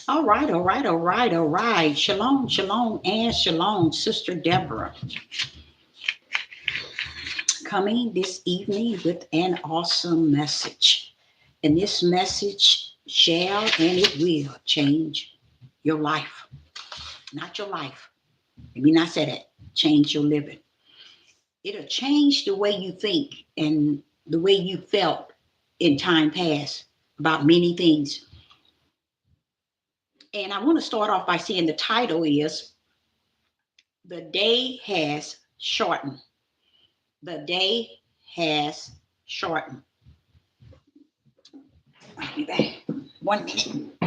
All right, all right, all right, all right. Shalom, shalom, and shalom, Sister Deborah, coming this evening with an awesome message. And this message shall and it will change your life. Not your life. Let me not say that. Change your living. It'll change the way you think and the way you felt in time past about many things. And I want to start off by saying the title is The Day Has Shortened. The day has shortened. I'll be back. 1 minute.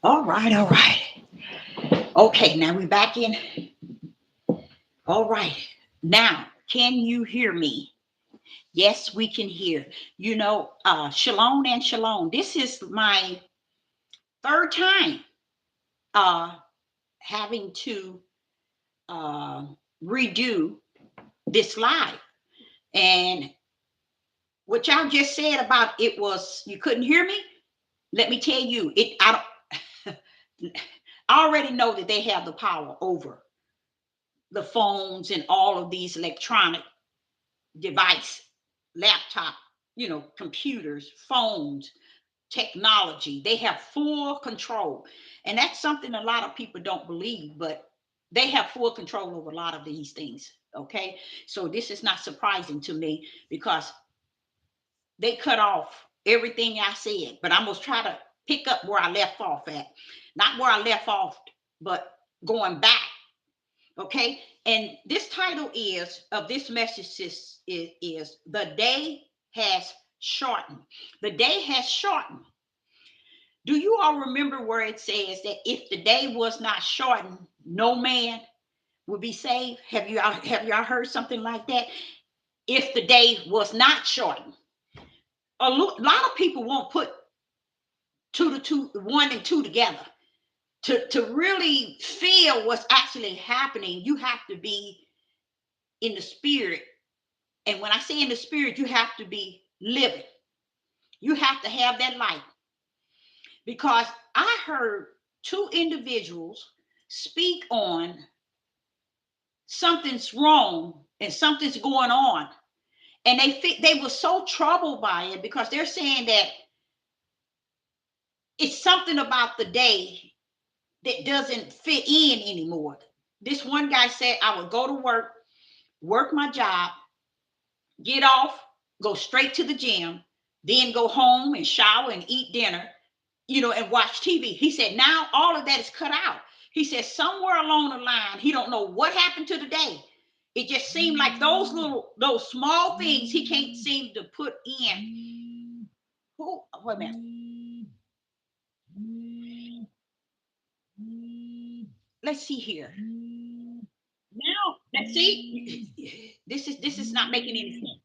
All right, all right. Okay, now we're back in. All right. Now, can you hear me? Yes, we can hear. Shalom and shalom. This is my third time uh having to uh redo this live. And what y'all just said about it was you couldn't hear me. Let me tell you, don't I already know that they have the power over the phones and all of these electronic device, laptop, computers, phones, technology. They have full control. And that's something a lot of people don't believe, but they have full control over a lot of these things. Okay. So this is not surprising to me because they cut off everything I said, but I'm going to try to pick up where I left off at. Not where I left off, but going back. Okay. And this title is of this message is The Day Has Shortened. The day has shortened. Do you all remember where it says that if the day was not shortened, no man would be saved? Have y'all heard something like that? If the day was not shortened, lot of people won't put one and two together. To really feel what's actually happening, you have to be in the spirit. And when I say in the spirit, you have to be living. You have to have that light. Because I heard two individuals speak on something's wrong and something's going on. And they were so troubled by it because they're saying that it's something about the day that doesn't fit in anymore. This one guy said, I would go to work my job, get off, go straight to the gym, then go home and shower and eat dinner, and watch TV. He said, now all of that is cut out. He said, somewhere along the line, he don't know what happened to the day. It just seemed like those small things he can't seem to put in. Wait a minute. Let's see here. Now, let's see. This is not making any sense.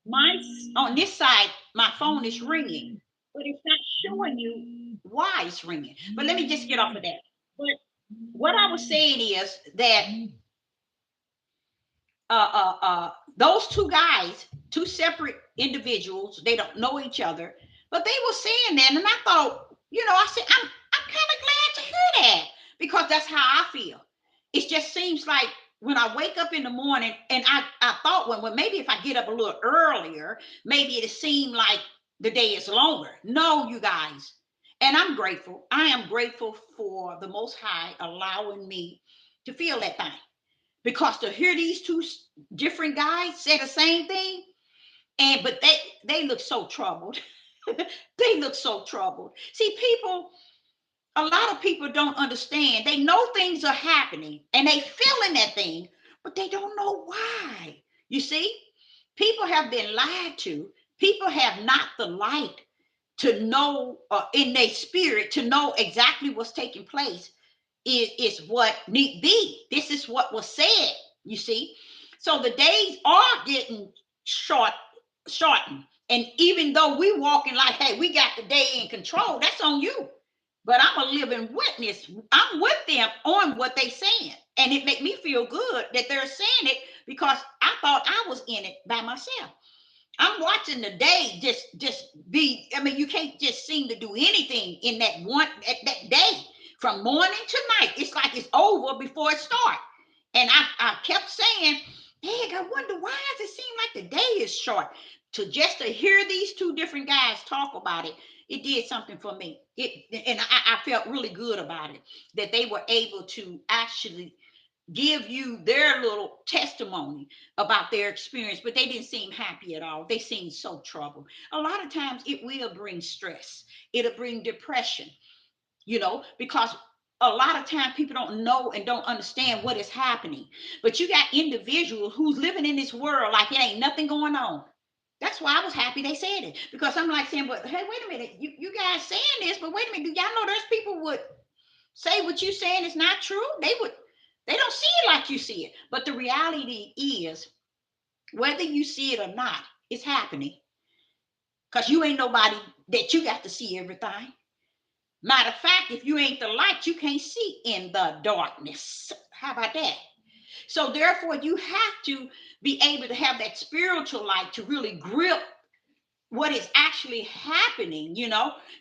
My On this side, my phone is ringing, but it's not showing you why it's ringing. But let me just get off of that. But what I was saying is that those two guys, two separate individuals, they don't know each other, but they were saying that, and I thought, I said, I'm kind of glad to hear that because that's how I feel. It just seems like when I wake up in the morning, and I thought, well, maybe if I get up a little earlier, maybe it'll seem like the day is longer. No, you guys. And I'm grateful. I am grateful for the Most High allowing me to feel that thing. Because to hear these two different guys say the same thing, but they look so troubled. They look so troubled. See, people, a lot of people don't understand. They know things are happening and they feeling that thing, but they don't know why. You see, people have been lied to. People have not the light to know in their spirit to know exactly what's taking place is what need be. This is what was said, you see. So the days are getting shortened. And even though we walking like, hey, we got the day in control, that's on you. But I'm a living witness. I'm with them on what they saying. And it make me feel good that they're saying it because I thought I was in it by myself. I'm watching the day just be, I mean, you can't just seem to do anything in that day from morning to night. It's like it's over before it starts. And I kept saying, hey, I wonder why does it seem like the day is short? To hear these two different guys talk about it, it did something for me. And I felt really good about it, that they were able to actually give you their little testimony about their experience, but they didn't seem happy at all. They seemed so troubled. A lot of times it will bring stress. It'll bring depression, because a lot of times people don't know and don't understand what is happening. But you got individuals who's living in this world like it ain't nothing going on. That's why I was happy they said it, because I'm like saying, but hey, wait a minute, you guys saying this, but wait a minute, do y'all know there's people would say what you saying is not true? They don't see it like you see it. But the reality is, whether you see it or not, it's happening. Because you ain't nobody that you got to see everything. Matter of fact, if you ain't the light, you can't see in the darkness. How about that? So therefore, you have to be able to have that spiritual light to really grip what is actually happening.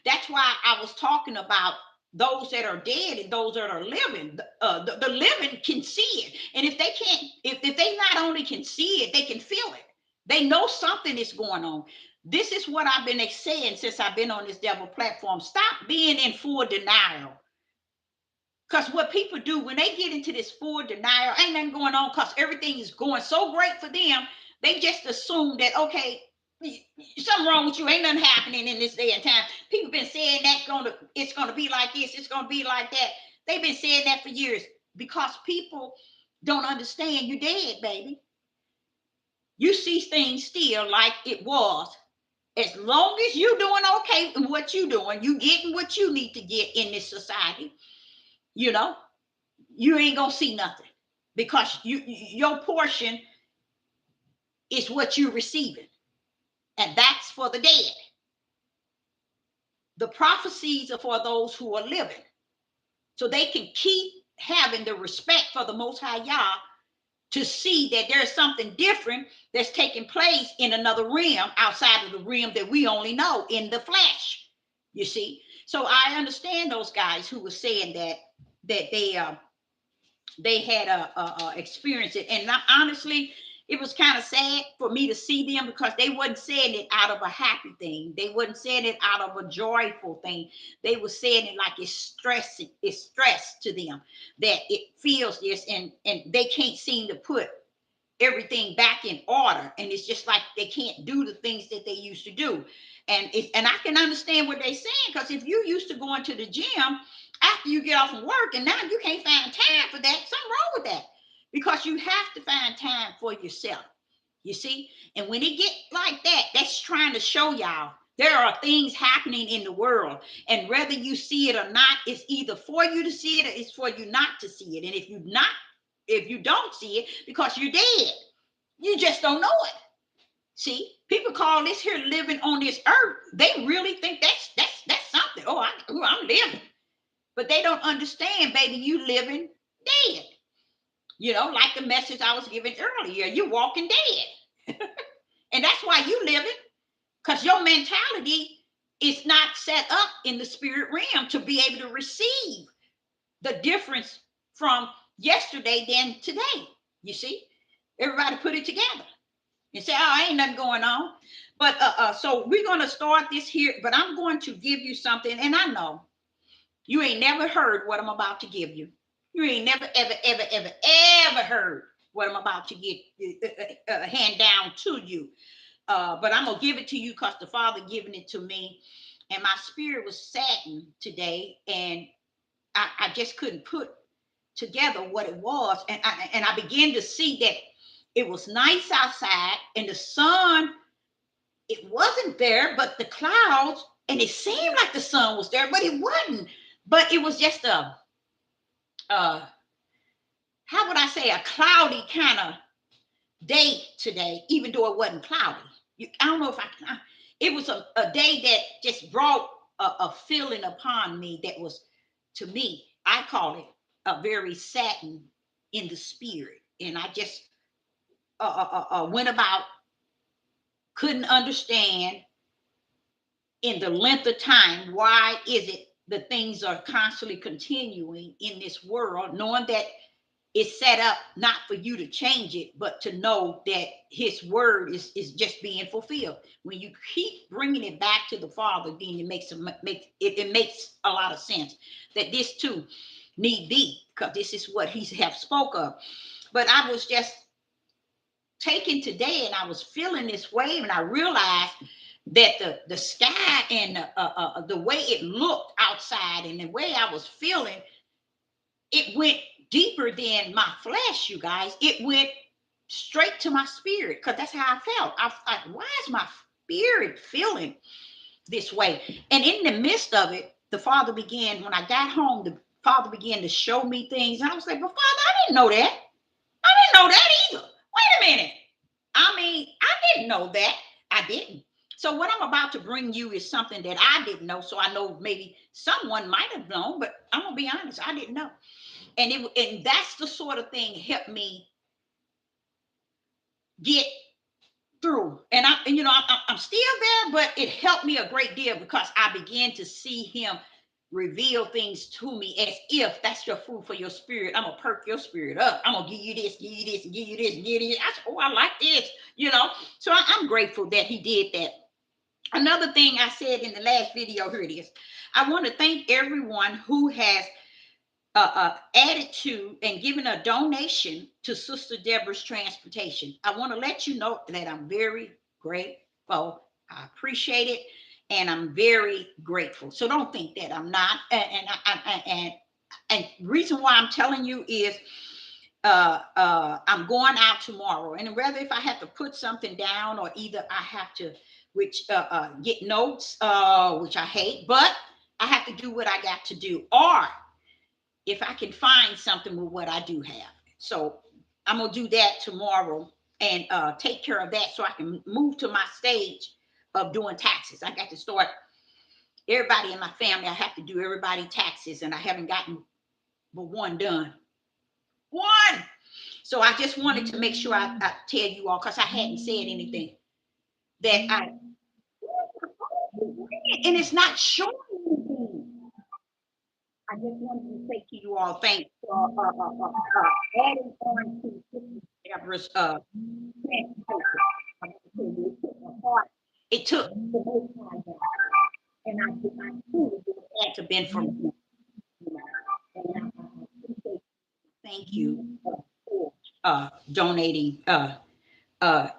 That's why I was talking about those that are dead and those that are living. The living can see it, and if they can't, if they not only can see it, they can feel it. They know something is going on. This is what I've been saying since I've been on this devil platform. Stop being in full denial. Because what people do when they get into this full denial, ain't nothing going on because everything is going so great for them, they just assume that, okay, something wrong with you, ain't nothing happening in this day and time. People been saying that it's gonna be like this, it's gonna be like that. They've been saying that for years because people don't understand you dead, baby. You see things still like it was. As long as you're doing okay in what you're doing, you getting what you need to get in this society, you ain't gonna see nothing, because your portion is what you're receiving, and that's for the dead. The prophecies are for those who are living, so they can keep having the respect for the Most High Yah, to see that there's something different that's taking place in another realm outside of the realm that we only know in the flesh. You see, so I understand those guys who were saying that they had experienced it, and honestly, it was kind of sad for me to see them, because they wasn't saying it out of a happy thing. They wasn't saying it out of a joyful thing. They were saying it like it's stress to them, that it feels this, and they can't seem to put everything back in order, and it's just like they can't do the things that they used to do. And I can understand what they're saying, because if you used to going to the gym after you get off from work, and now you can't find time for that, something wrong with that, because you have to find time for yourself, you see. And when it get like that, that's trying to show y'all there are things happening in the world, and whether you see it or not, it's either for you to see it or it's for you not to see it. And if you don't see it, because you're dead, you just don't know it. See, people call this here living on this earth, they really think that's something. I'm living. But they don't understand, baby, you living dead. Like the message I was giving earlier, you're walking dead. And that's why you living, because your mentality is not set up in the spirit realm to be able to receive the difference from yesterday than today. You see, everybody put it together and say, "Oh, ain't nothing going on." But so we're gonna start this here. But I'm going to give you something, and I know you ain't never heard what I'm about to give you. You ain't never, ever, ever, ever, ever heard what I'm about to get hand down to you. But I'm gonna give it to you because the Father giving it to me, and my spirit was saddened today, and I just couldn't put together what it was, and I began to see that it was nice outside, and the sun, it wasn't there, but the clouds, and it seemed like the sun was there, but it wasn't. But it was just uh how would I say, a cloudy kind of day today, even though it wasn't cloudy. I don't know if I can. It was a day that just brought a feeling upon me that was, to me, I call it a very saddened in the spirit. And I just went about, couldn't understand in the length of time, why is it the things are constantly continuing in this world, knowing that it's set up not for you to change it, but to know that his word is just being fulfilled. When you keep bringing it back to the Father, then it makes a lot of sense that this too need be, because this is what he have spoke of. But I was just taken today, and I was feeling this way, and I realized that the sky and the way it looked outside and the way I was feeling, it went deeper than my flesh, you guys. It went straight to my spirit, because that's how I felt. Why is my spirit feeling this way? And in the midst of it, the Father began, when I got home, the Father began to show me things. And I was like, but Father, I didn't know that. I didn't know that either. Wait a minute. I mean, I didn't know that. I didn't. So what I'm about to bring you is something that I didn't know. So I know maybe someone might have known, but I'm gonna be honest, I didn't know. And that's the sort of thing helped me get through. And I'm still there, but it helped me a great deal, because I began to see him reveal things to me as if that's your food for your spirit. I'm gonna perk your spirit up. I'm gonna give you this, give you this, and give you this, and give you this. I said, oh, I like this. So I'm grateful that he did that. Another thing I said in the last video, here it is. I want to thank everyone who has added to and given a donation to Sister Deborah's transportation. I want to let you know that I'm very grateful. I appreciate it, and I'm very grateful. So don't think that I'm not. And reason why I'm telling you is I'm going out tomorrow, and rather if I have to put something down, or either I have to get notes, which I hate, but I have to do what I got to do, or if I can find something with what I do have. So I'm gonna do that tomorrow, and take care of that, so I can move to my stage of doing taxes. I got to start everybody in my family. I have to do everybody taxes, and I haven't gotten but one done. One. So I just wanted to make sure I tell you all, because I hadn't said anything that and it's not showing anything. I just wanted to say to you all, thanks for adding on to Sister Deborah's transportation. It took the whole time down, and I truly it had to been from you. And I appreciate, thank you for donating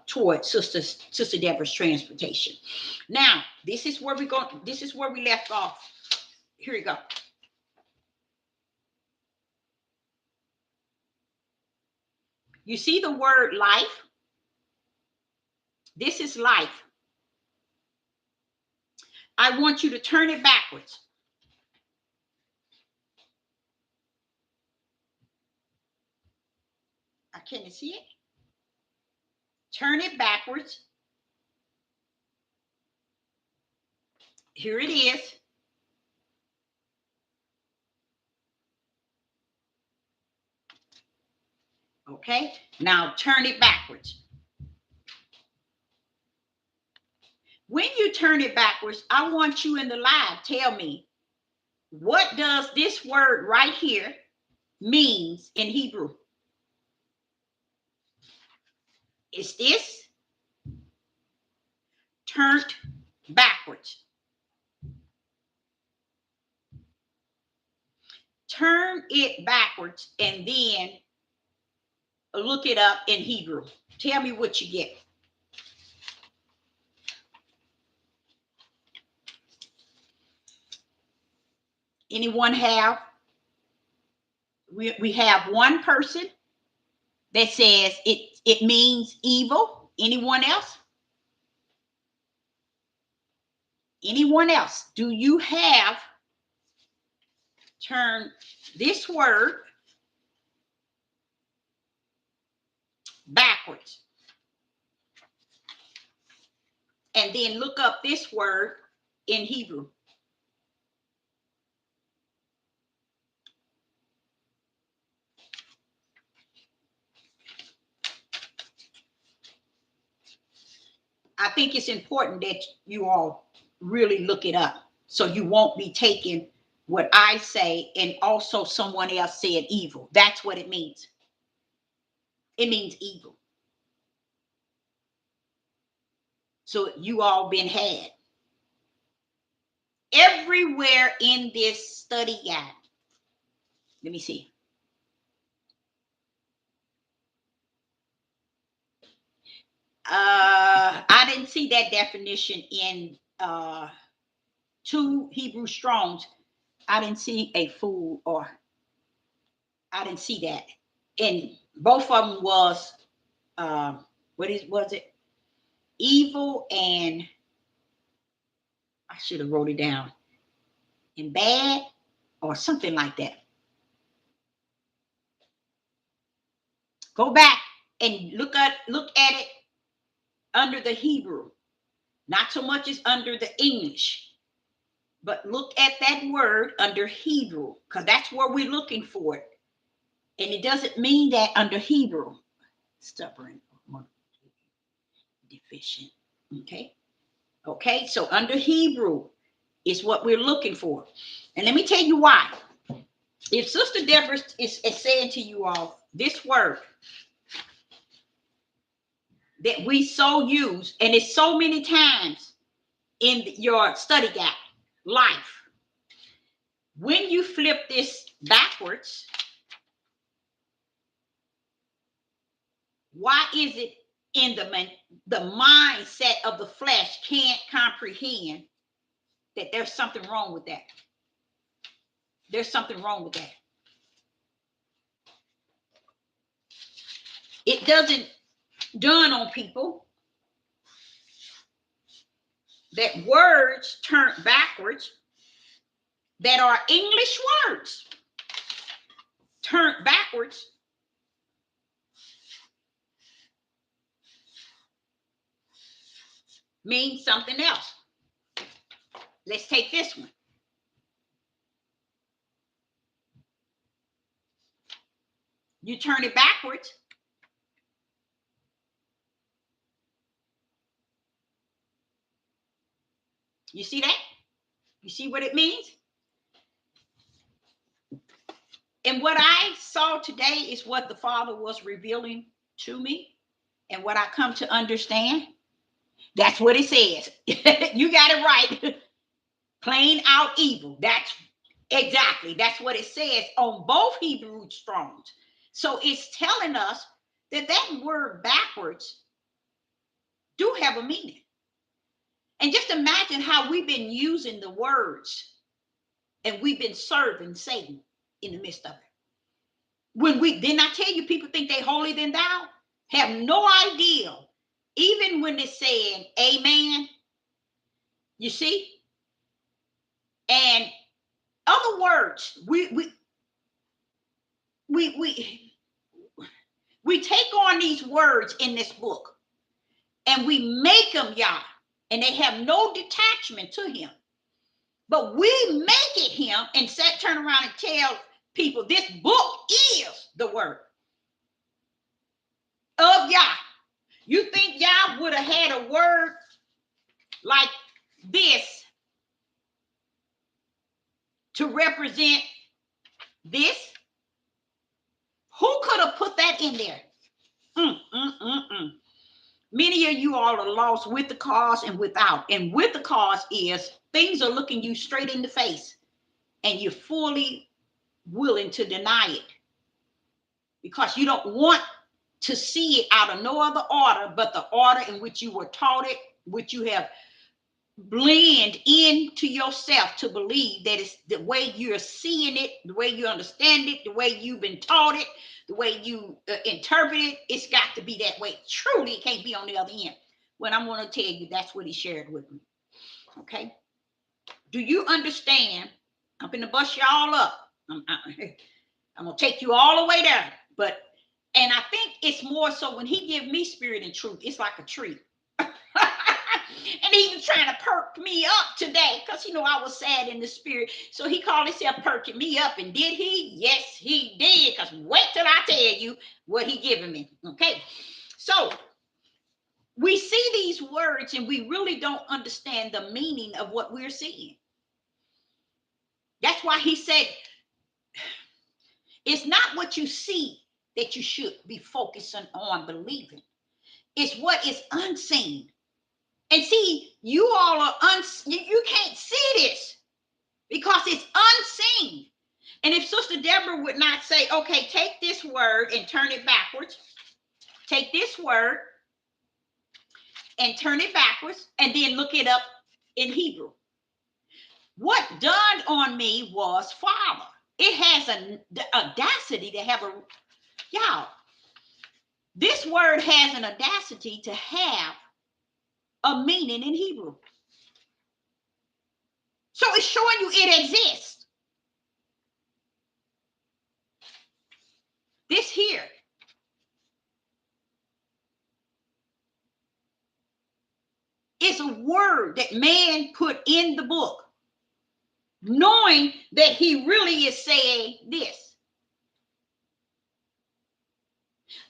toward Sister Deborah's transportation. Now, this is where we left off. Here we go. You see the word life? This is life. I want you to turn it backwards. Can you see it? Turn it backwards. Here it is. Okay, now turn it backwards. When you turn it backwards, I want you in the live, tell me, what does this word right here means in Hebrew? Is this turned backwards? Turn it backwards and then look it up in Hebrew. Tell me what you get. Anyone have? We have one person that says it means evil. Anyone else? Anyone else? Do you have turn this word backwards? And then look up this word in Hebrew. I think it's important that you all really look it up so you won't be taking what I say and also someone else said evil. That's what it means. It means evil. So you all been had. Everywhere in this study guide. Let me see. I didn't see that definition in 2 Hebrew Strongs. I didn't see a fool, or I didn't see that. And both of them was was it? Evil and I should have wrote it down. And bad or something like that. Go back and look at it under the Hebrew. Not so much as under the English. But look at that word under Hebrew, because that's where we're looking for it. And it doesn't mean that under Hebrew. Stubborn, deficient. Okay. Okay. So under Hebrew is what we're looking for. And let me tell you why. If Sister Deborah is saying to you all this word that we so use, and it's so many times in your study guide, life, when you flip this backwards, why is it in the mindset of the flesh can't comprehend that there's something wrong with that? There's something wrong with that. It doesn't dawn on people that words turned backwards that are English words turned backwards means something else. Let's take this one. You turn it backwards. You see that? You see what it means? And what I saw today is what the Father was revealing to me and what I come to understand. That's what it says. You got it right. Plain out evil. That's what it says on both Hebrew Strongs. So it's telling us that word backwards do have a meaning. And just imagine how we've been using the words and we've been serving Satan in the midst of it. Didn't I tell you people think they holier than thou? Have no idea. Even when they're saying amen, you see? And other words, we take on these words in this book and we make them Yah, and they have no detachment to him. But we make it him and turn around and tell people this book is the word of Yah. You think Yah would have had a word like this to represent this? Who could have put that in there? Many of you all are lost with the cause and without. And with the cause is things are looking you straight in the face and you're fully willing to deny it because you don't want to see it out of no other order but the order in which you were taught it, which you have blend into yourself to believe that it's the way you're seeing it, the way you understand it, the way you've been taught it, the way you interpret it. It's got to be that way. Truly, it can't be on the other end. When I'm going to tell you, that's what he shared with me. Okay? Do you understand? I'm going to bust y'all up. I'm going to take you all the way there. And I think it's more so when he give me spirit and truth, it's like a treat. And he was trying to perk me up today because, I was sad in the spirit. So he called himself perking me up. And did he? Yes, he did. Because wait till I tell you what he given me. Okay. So we see these words and we really don't understand the meaning of what we're seeing. That's why he said, it's not what you see that you should be focusing on believing. It's what is unseen. And see, you all are you can't see this because it's unseen. And if Sister Deborah would not say, okay, take this word and turn it backwards, take this word and turn it backwards, and then look it up in Hebrew. What dawned on me was, Father, it has an audacity to have y'all, this word has an audacity to have a meaning in Hebrew. So it's showing you it exists. This here is a word that man put in the book, knowing that he really is saying this.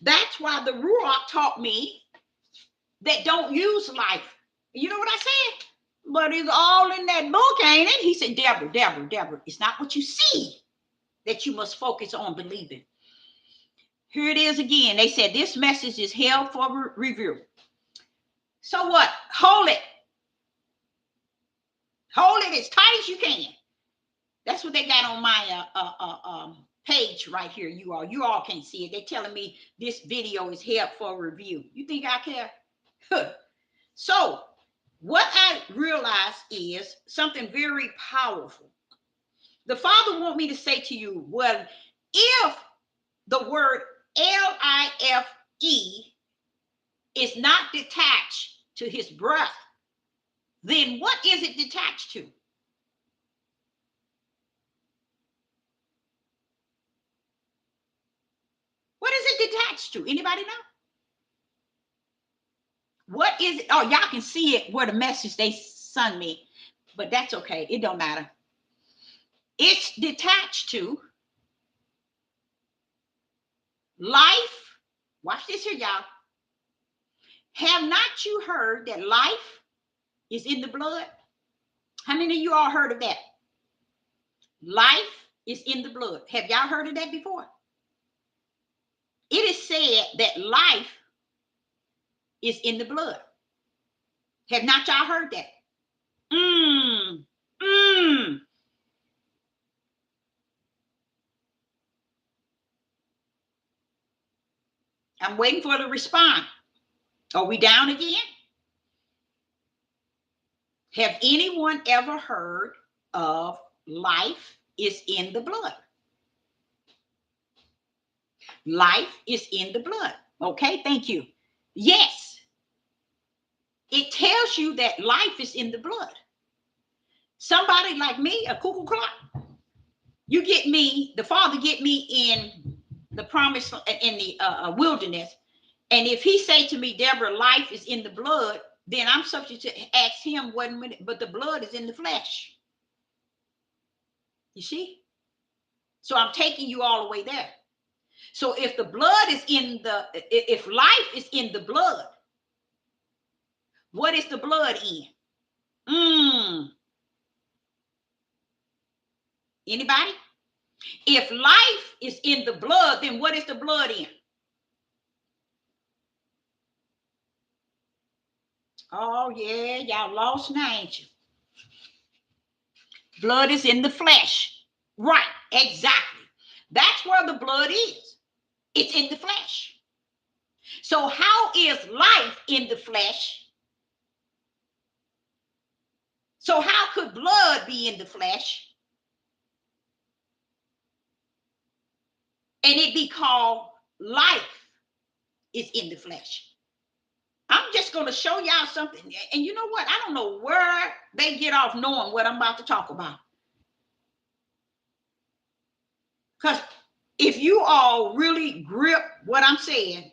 That's why the Ruach taught me that don't use life. You know what I said? But it's all in that book, ain't it? He said, Deborah, it's not what you see that you must focus on believing. Here it is again. They said this message is held for review. So what? Hold it. Hold it as tight as you can. That's what they got on my page right here. You all can't see it. They're telling me this video is held for review. You think I care? So what I realized is something very powerful. The Father wants me to say to you, well, if the word L-I-F-E is not detached to his breath, then what is it detached to? What is it detached to? Anybody know? What is it? Oh, y'all can see it where the message they sent me, but that's okay. It don't matter. It's detached to life. Watch this here, y'all. Have not you heard that life is in the blood? How many of you all heard of that? Life is in the blood. Have y'all heard of that before? It is said that life is in the blood. Have not y'all heard that? I'm waiting for the response. Are we down again? Have anyone ever heard of life is in the blood? Life is in the blood. Okay, thank you. Yes, it tells you that life is in the blood. Somebody like me, a cuckoo clock, you get me, the Father get me in the promise, in the wilderness. And if he say to me, Deborah, life is in the blood, then I'm subject to ask him, wait a minute, but the blood is in the flesh. You see? So I'm taking you all the way there. So if the blood is if life is in the blood, what is the blood in? Anybody? If life is in the blood, then what is the blood in? Oh, yeah, y'all lost now, ain't you? Blood is in the flesh. Right, exactly. That's where the blood is. It's in the flesh. So how is life in the flesh? So how could blood be in the flesh and it be called life is in the flesh? I'm just going to show y'all something. And you know what? I don't know where they get off knowing what I'm about to talk about. Because if you all really grip what I'm saying,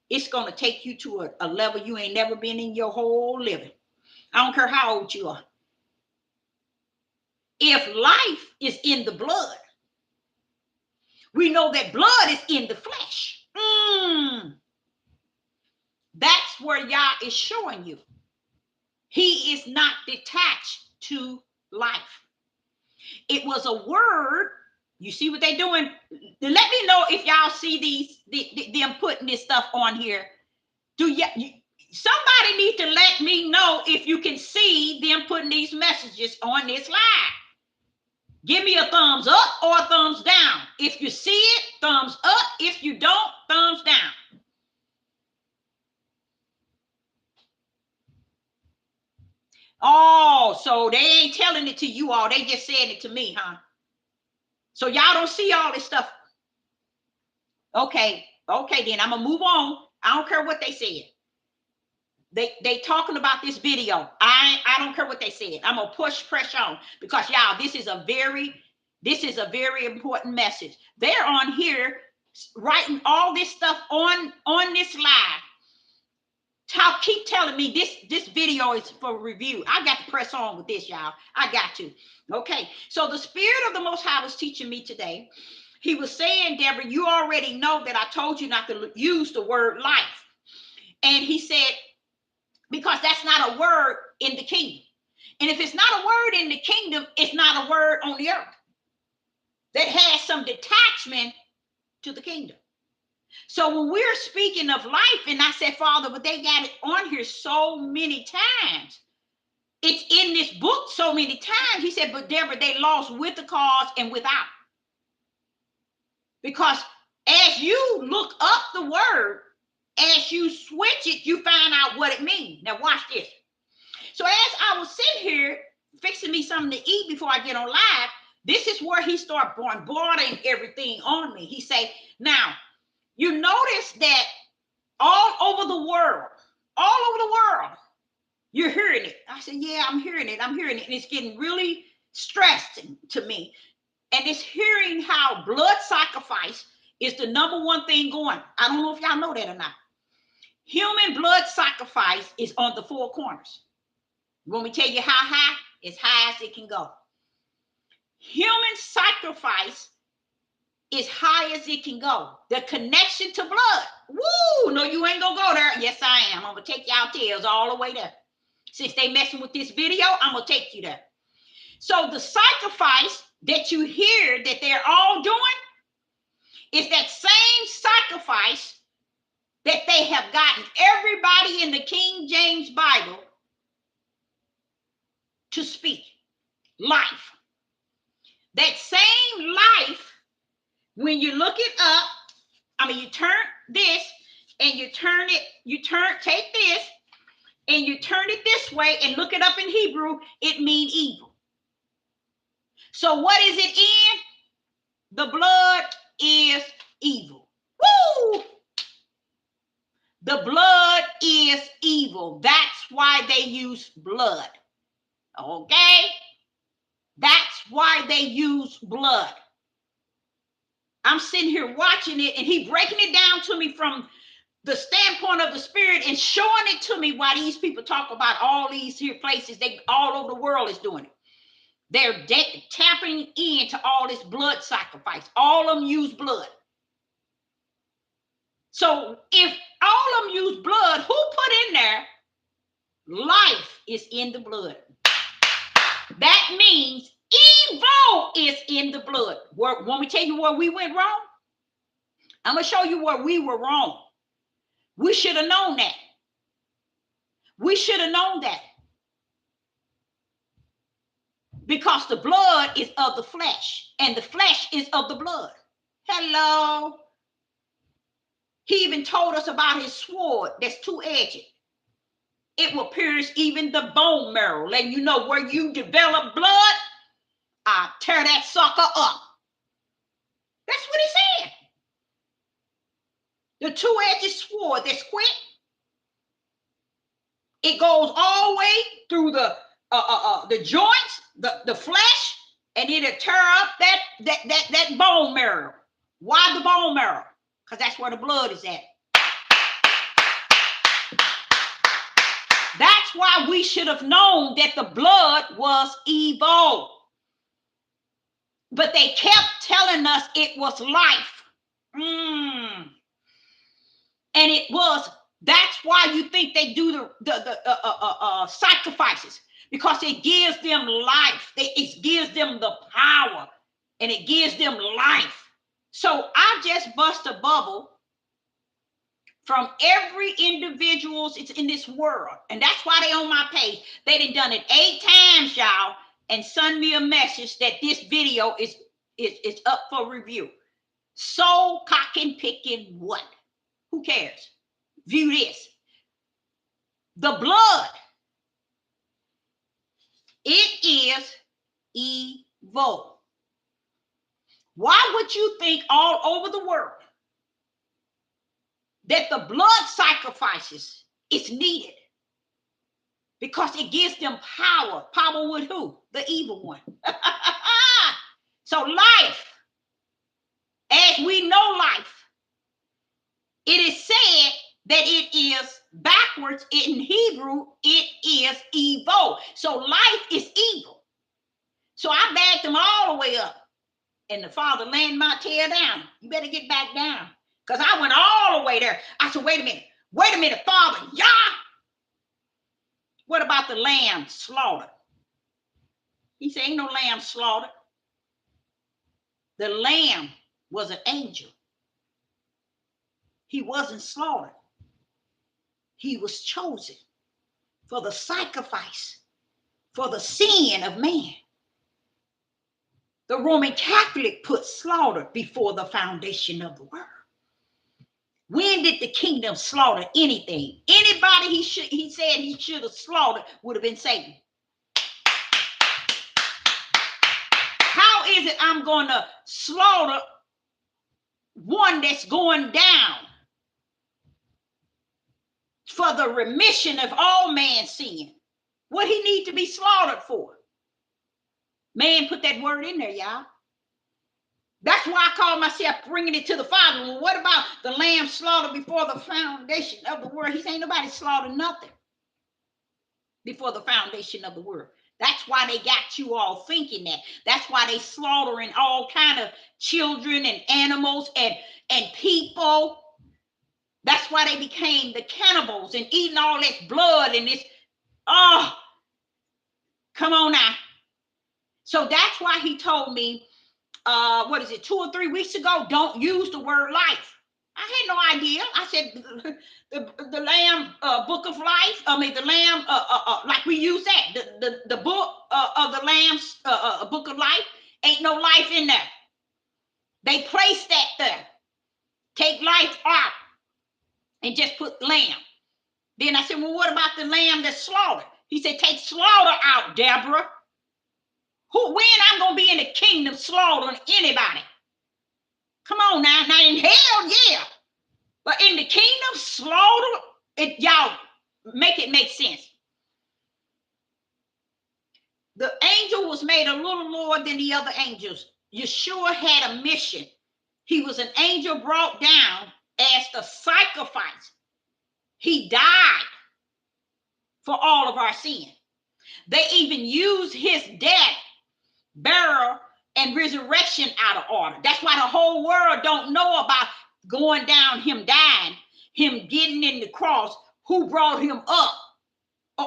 it's going to take you to a level you ain't never been in your whole living. I don't care how old you are. If life is in the blood, we know that blood is in the flesh. That's where Yah is showing you. He is not detached to life. It was a word. You see what they're doing? Let me know if y'all see them putting this stuff on here. Somebody need to let me know if you can see them putting these messages on this live. Give me a thumbs up or a thumbs down. If you see it, thumbs up. If you don't, thumbs down. Oh, so they ain't telling it to you all. They just saying it to me, huh? So y'all don't see all this stuff. Okay, then I'm gonna move on. I don't care what they said. They talking about this video. I don't care what they said. I'm gonna press on because y'all, this is a very important message. They're on here writing all this stuff on this live. Keep telling me this video is for review. I got to press on with this, y'all. I got to. Okay, so the Spirit of the Most High was teaching me today. He was saying, Deborah, you already know that I told you not to use the word life. And he said, because that's not a word in the kingdom. And if it's not a word in the kingdom, it's not a word on the earth that has some detachment to the kingdom. So when we're speaking of life, and I said, Father, but they got it on here so many times. It's in this book so many times. He said, but Deborah, they lost with the cause and without. Because as you look up the word, as you switch it, you find out what it means. Now watch this. So as I was sitting here fixing me something to eat before I get on live, this is where he started bombarding everything on me. He said, now, you notice that all over the world, you're hearing it. I said, yeah, I'm hearing it. And it's getting really stressing to me. And it's hearing how blood sacrifice is the number one thing going. I don't know if y'all know that or not. Human blood sacrifice is on the four corners. You want me to tell you how high? As high as it can go. Human sacrifice is high as it can go. The connection to blood. Woo! No, you ain't gonna go there. Yes, I am. I'm gonna take y'all tails all the way there. Since they messing with this video, I'm gonna take you there. So the sacrifice that you hear that they're all doing is that same sacrifice that they have gotten everybody in the King James Bible to speak. Life. That same life, when you look it up, you turn this and take this and you turn it this way and look it up in Hebrew, it means evil. So what is it in? The blood is evil. Woo! The blood is evil. That's why they use blood. Okay? That's why they use blood. I'm sitting here watching it and he breaking it down to me from the standpoint of the Spirit and showing it to me why these people talk about all these here places. They all over the world is doing it. They're tapping into all this blood sacrifice. All of them use blood. So if all of them use blood, who put in there life is in the blood? That means evil is in the blood. Want me to tell you where we went wrong? I'm going to show you where we were wrong. We should have known that. We should have known that. Because the blood is of the flesh, and the flesh is of the blood. Hello. He even told us about his sword that's two-edged. It will pierce even the bone marrow, letting you know where you develop blood, I'll tear that sucker up. That's what he said. The two-edged sword that's quick, it goes all the way through the joints, the flesh, and it'll tear up that bone marrow. Why the bone marrow? Because that's where the blood is at. That's why we should have known that the blood was evil. But they kept telling us it was life. And it was. That's why you think they do the sacrifices, because it gives them life. It gives them the power, and it gives them life. So I just bust a bubble from every individuals it's in this world, and that's why they on my page. They done it 8 times, y'all, and send me a message that this video is up for review. So cocking picking what? Who cares? View this. The blood, it is evil. Why would you think all over the world that the blood sacrifices is needed? Because it gives them power. Power with who? The evil one. So life, as we know life, it is said that it is backwards in Hebrew, it is evil. So life is evil. So I backed them all the way up. And the Father landed my tail down. You better get back down. Because I went all the way there. I said, wait a minute, Father, Yah. What about the lamb slaughtered? He said, ain't no lamb slaughtered. The lamb was an angel. He wasn't slaughtered. He was chosen for the sacrifice, for the sin of man. The Roman Catholic put slaughter before the foundation of the world. When did the kingdom slaughter anything? Anybody he said he should have slaughtered would have been Satan. How is it I'm going to slaughter one that's going down for the remission of all man's sin? What he need to be slaughtered for? Man put that word in there, y'all. That's why I call myself bringing it to the Father. Well, what about the lamb slaughtered before the foundation of the world? He said, ain't nobody slaughtered nothing before the foundation of the world. That's why they got you all thinking that. That's why they slaughtering all kind of children and animals and people. That's why they became the cannibals and eating all this blood and this. Oh, come on now. So that's why he told me, 2 or 3 weeks ago, don't use the word life. I had no idea. I said the Lamb book of life. I mean the Lamb, like we use that. The book of the Lamb's book of life. Ain't no life in there. They place that there. Take life out and just put lamb. Then I said, well, what about the lamb that's slaughtered? He said, take slaughter out, Deborah. When I'm going to be in the kingdom slaughtering anybody? Come on now. Now in hell, yeah. But in the kingdom, slaughter, y'all make it make sense. The angel was made a little lower than the other angels. Yeshua had a mission. He was an angel brought down as the sacrifice. He died for all of our sin. They even used his death, burial, and resurrection out of order. That's why the whole world don't know about going down, him dying, him getting in the cross, who brought him up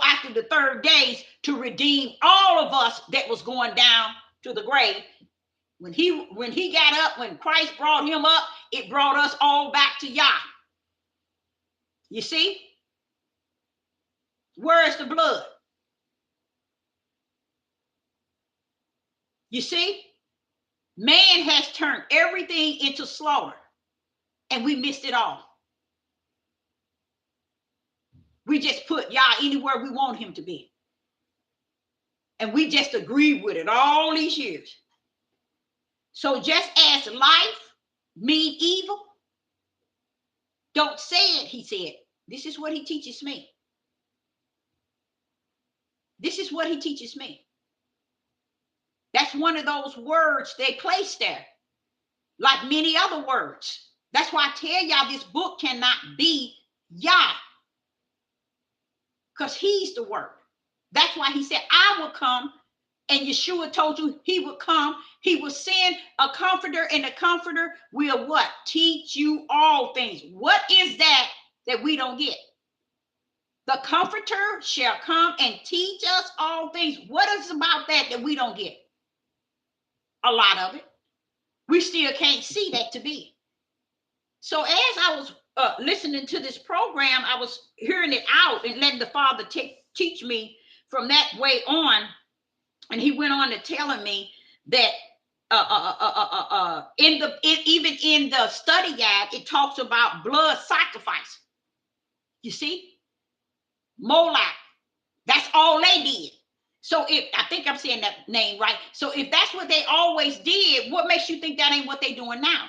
after the 3rd days to redeem all of us that was going down to the grave. When he got up, when Christ brought him up, it brought us all back to Yah. You see? Where is the blood? You see, man has turned everything into slaughter, and we missed it all. We just put Yah anywhere we want him to be. And we just agreed with it all these years. So just as life mean evil, don't say it, he said. This is what he teaches me. This is what he teaches me. That's one of those words they place there, like many other words. That's why I tell y'all this book cannot be Yah, because he's the word. That's why he said, I will come. And Yeshua told you he would come. He will send a comforter, and the comforter will what? Teach you all things. What is that we don't get? The comforter shall come and teach us all things. What is about that we don't get? A lot of it. We still can't see that to be. So as I was listening to this program, I was hearing it out and letting the Father teach me from that way on. And he went on to telling me that even in the study guide, it talks about blood sacrifice. You see, Moloch, that's all they did. So if I think I'm saying that name right, so if that's what they always did, what makes you think that ain't what they're doing now?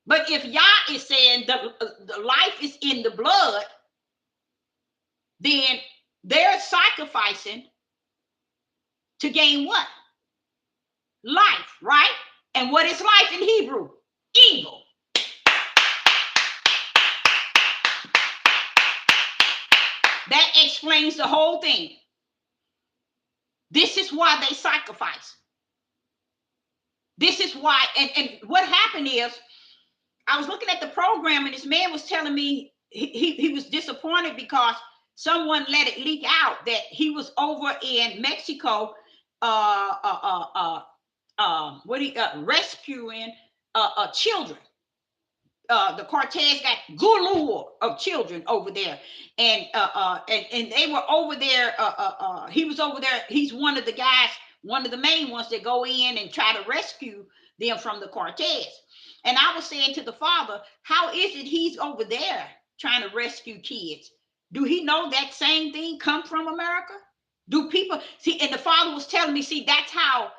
But if Yah is saying the life is in the blood, then they're sacrificing to gain what? Life, right? And what is life in Hebrew? Evil. That explains the whole thing. This is why they sacrifice. This is why, and what happened is, I was looking at the program and this man was telling me he was disappointed because someone let it leak out that he was over in Mexico rescuing children. The Cortez got galore of children over there, and they were over there. He was over there. He's one of the guys, one of the main ones that go in and try to rescue them from the Cortez. And I was saying to the Father, how is it he's over there trying to rescue kids? Do he know that same thing come from America? Do people see? And the Father was telling me, see, that's how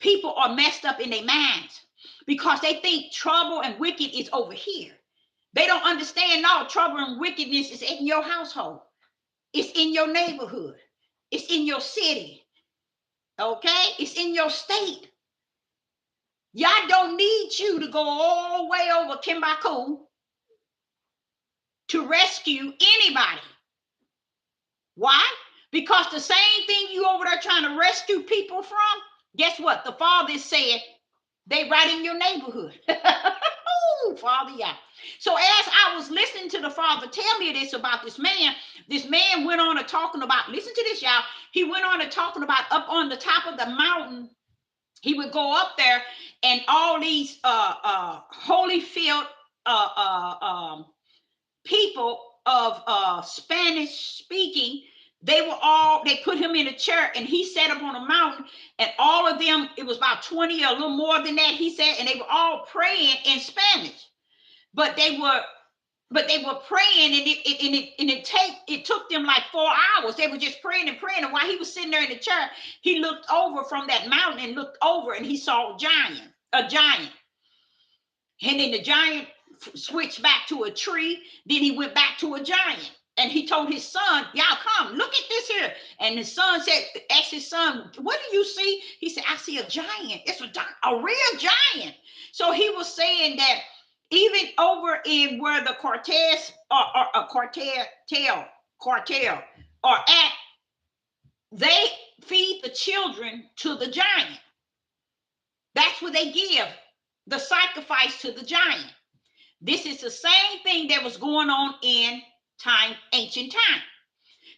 people are messed up in their minds, because they think trouble and wicked is over here. They don't understand, no, trouble and wickedness is in your household. It's in your neighborhood. It's in your city. Okay? It's in your state. Y'all don't need you to go all the way over Kimbaku to rescue anybody. Why? Because the same thing you over there trying to rescue people from, guess what? The Father is saying, they right in your neighborhood. Oh, Father, yeah. So as I was listening to the Father tell me this about this man went on to talking about, listen to this, y'all. He went on to talking about up on the top of the mountain. He would go up there and all these Holyfield people of Spanish speaking, they put him in a chair and he sat up on a mountain, and all of them, it was about 20 or a little more than that, he said, and they were all praying in Spanish. But they were praying, and it took them like 4 hours. They were just praying and praying. And while he was sitting there in the chair, he looked over from that mountain and looked over, and he saw a giant. And then the giant switched back to a tree. Then he went back to a giant. And he told his son, y'all come, look at this here. And his son asked his son, what do you see? He said, I see a giant. It's a real giant. So he was saying that even over in where the cartel are at, they feed the children to the giant. That's what they give, the sacrifice to the giant. This is the same thing that was going on in ancient time.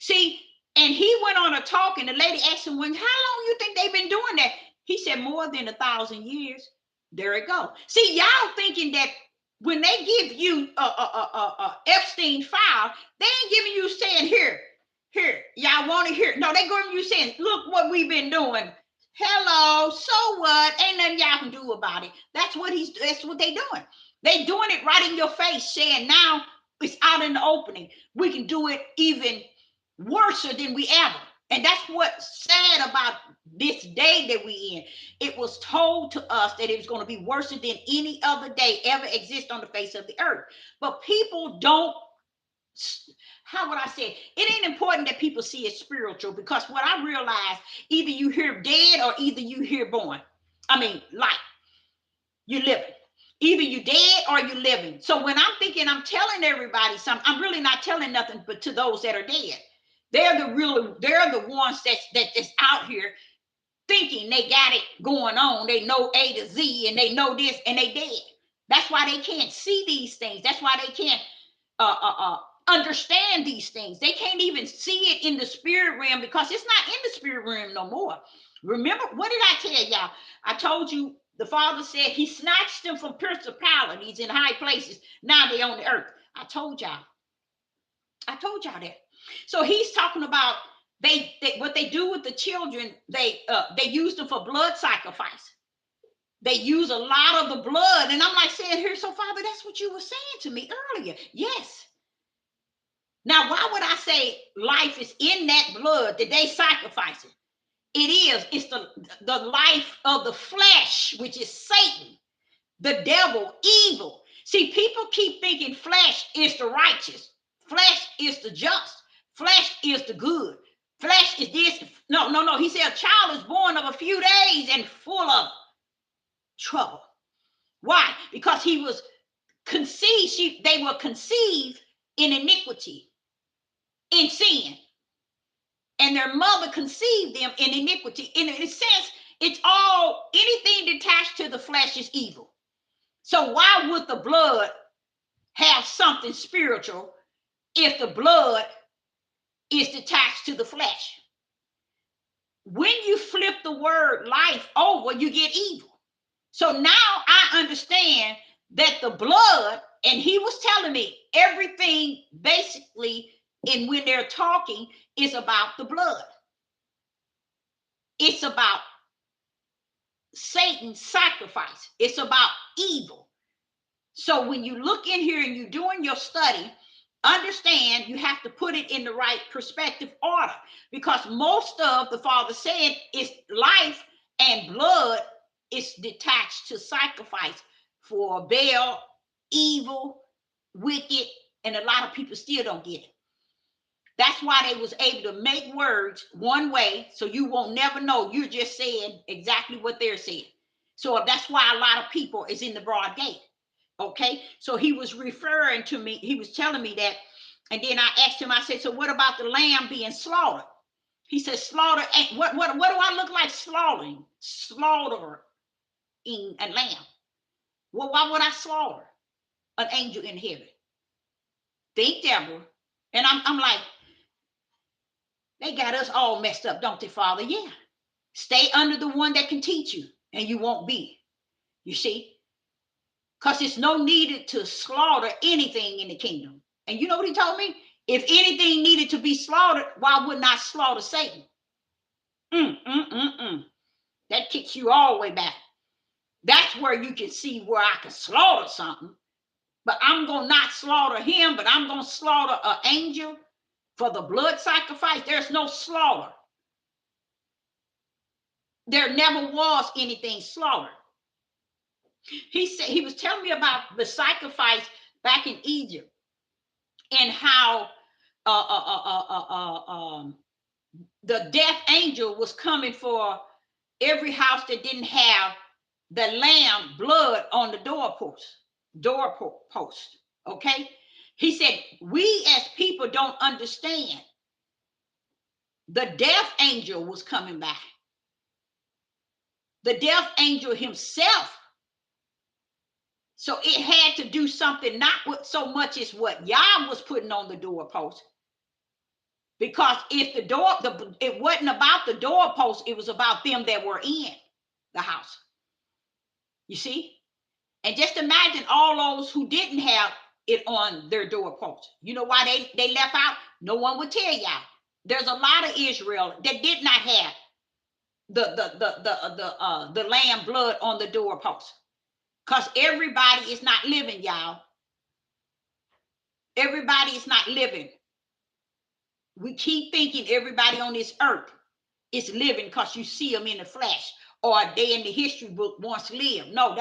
See, and he went on a talk, and the lady asked him, well, how long you think they've been doing that? He said, more than 1,000 years. There it go. See, y'all thinking that when they give you Epstein file, they ain't giving you saying, here, y'all want to hear. No, they giving you saying, look what we've been doing. Hello, so what? Ain't nothing y'all can do about it. That's what they doing. They doing it right in your face, saying now it's out in the opening. We can do it even worse than we ever. And that's what's sad about this day that we in. It was told to us that it was going to be worse than any other day ever exist on the face of the earth. But people don't, how would I say, it ain't important that people see it spiritual, because what I realize, either you hear dead or either you hear born. I mean, life. You're living. Either you dead or you living. So when I'm thinking I'm telling everybody something, I'm really not telling nothing but to those that are dead. They're the ones that's out here thinking they got it going on. They know A to Z and they know this, and they dead. That's why they can't see these things. That's why they can't understand these things. They can't even see it in the spirit realm, because it's not in the spirit realm no more. Remember, what did I tell y'all? I told you the Father said he snatched them from principalities in high places. Now they're on the earth. I told y'all that. So he's talking about they what they do with the children. They use them for blood sacrifice. They use a lot of the blood, and I'm like saying here, so Father, that's what you were saying to me earlier. Yes. Now, why would I say life is in that blood that they sacrifice it? It's the life of the flesh, which is Satan, the devil, evil. See, people keep thinking flesh is the righteous, flesh is the just, flesh is the good, flesh is this. No. He said a child is born of a few days and full of trouble. Why? Because he was conceived, they were conceived in iniquity, in sin. And their mother conceived them in iniquity. And it says it's all, anything detached to the flesh is evil. So why would the blood have something spiritual if the blood is detached to the flesh? When you flip the word life over, you get evil. So now I understand that the blood, and he was telling me everything basically, and when they're talking, is about the blood. It's about Satan's sacrifice. It's about evil. So when you look in here and you're doing your study, understand you have to put it in the right perspective order, because most of the Father said is life and blood is detached to sacrifice for Baal, evil, wicked, and a lot of people still don't get it. That's why they was able to make words one way, so you won't never know. You're just saying exactly what they're saying. So that's why a lot of people is in the broad gate. Okay, so he was referring to me. He was telling me that, and then I asked him. I said, "So what about the lamb being slaughtered?" He said, "Slaughter. What do I look like slaughtering a lamb? Well, why would I slaughter an angel in heaven?" Think, Deborah. And I'm like, they got us all messed up, don't they, Father? Yeah. Stay under the one that can teach you, and you won't be. You see? Because it's no needed to slaughter anything in the kingdom. And you know what he told me? If anything needed to be slaughtered, why wouldn't I slaughter Satan? That kicks you all the way back. That's where you can see where I can slaughter something. But I'm going to not slaughter him, but I'm going to slaughter an angel for the blood sacrifice. There's no slaughter. There never was anything slaughtered. He said, he was telling me about the sacrifice back in Egypt, and how the death angel was coming for every house that didn't have the lamb blood on the doorpost. Okay, he said we as people don't understand. The death angel was coming back. The death angel himself. So it had to do something, not with so much as what Yah was putting on the doorpost. Because if it wasn't about the doorpost, it was about them that were in the house. You see? And just imagine all those who didn't have it on their doorpost. You know why they left out? No one would tell y'all. There's a lot of Israel that did not have the lamb blood on the doorpost, because everybody is not living, y'all. Everybody is not living. We keep thinking everybody on this earth is living because you see them in the flesh, or they in the history book once lived. No,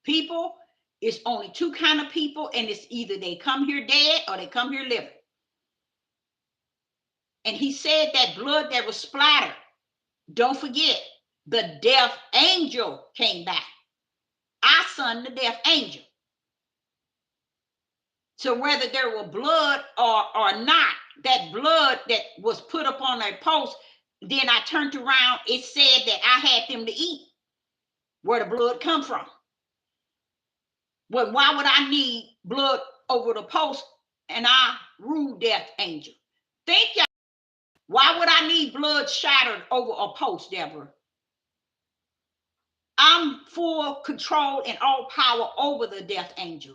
people. It's only two kind of people, and it's either they come here dead or they come here living. And he said that blood that was splattered, don't forget, the death angel came back. Our son, the death angel. So whether there were blood or not, that blood that was put up on a post, then I turned around, it said that I had them to eat. Where the blood come from? Well, why would I need blood over the post and I rule death angel? Think y'all, why would I need blood shattered over a post, Deborah? I'm full control and all power over the death angel.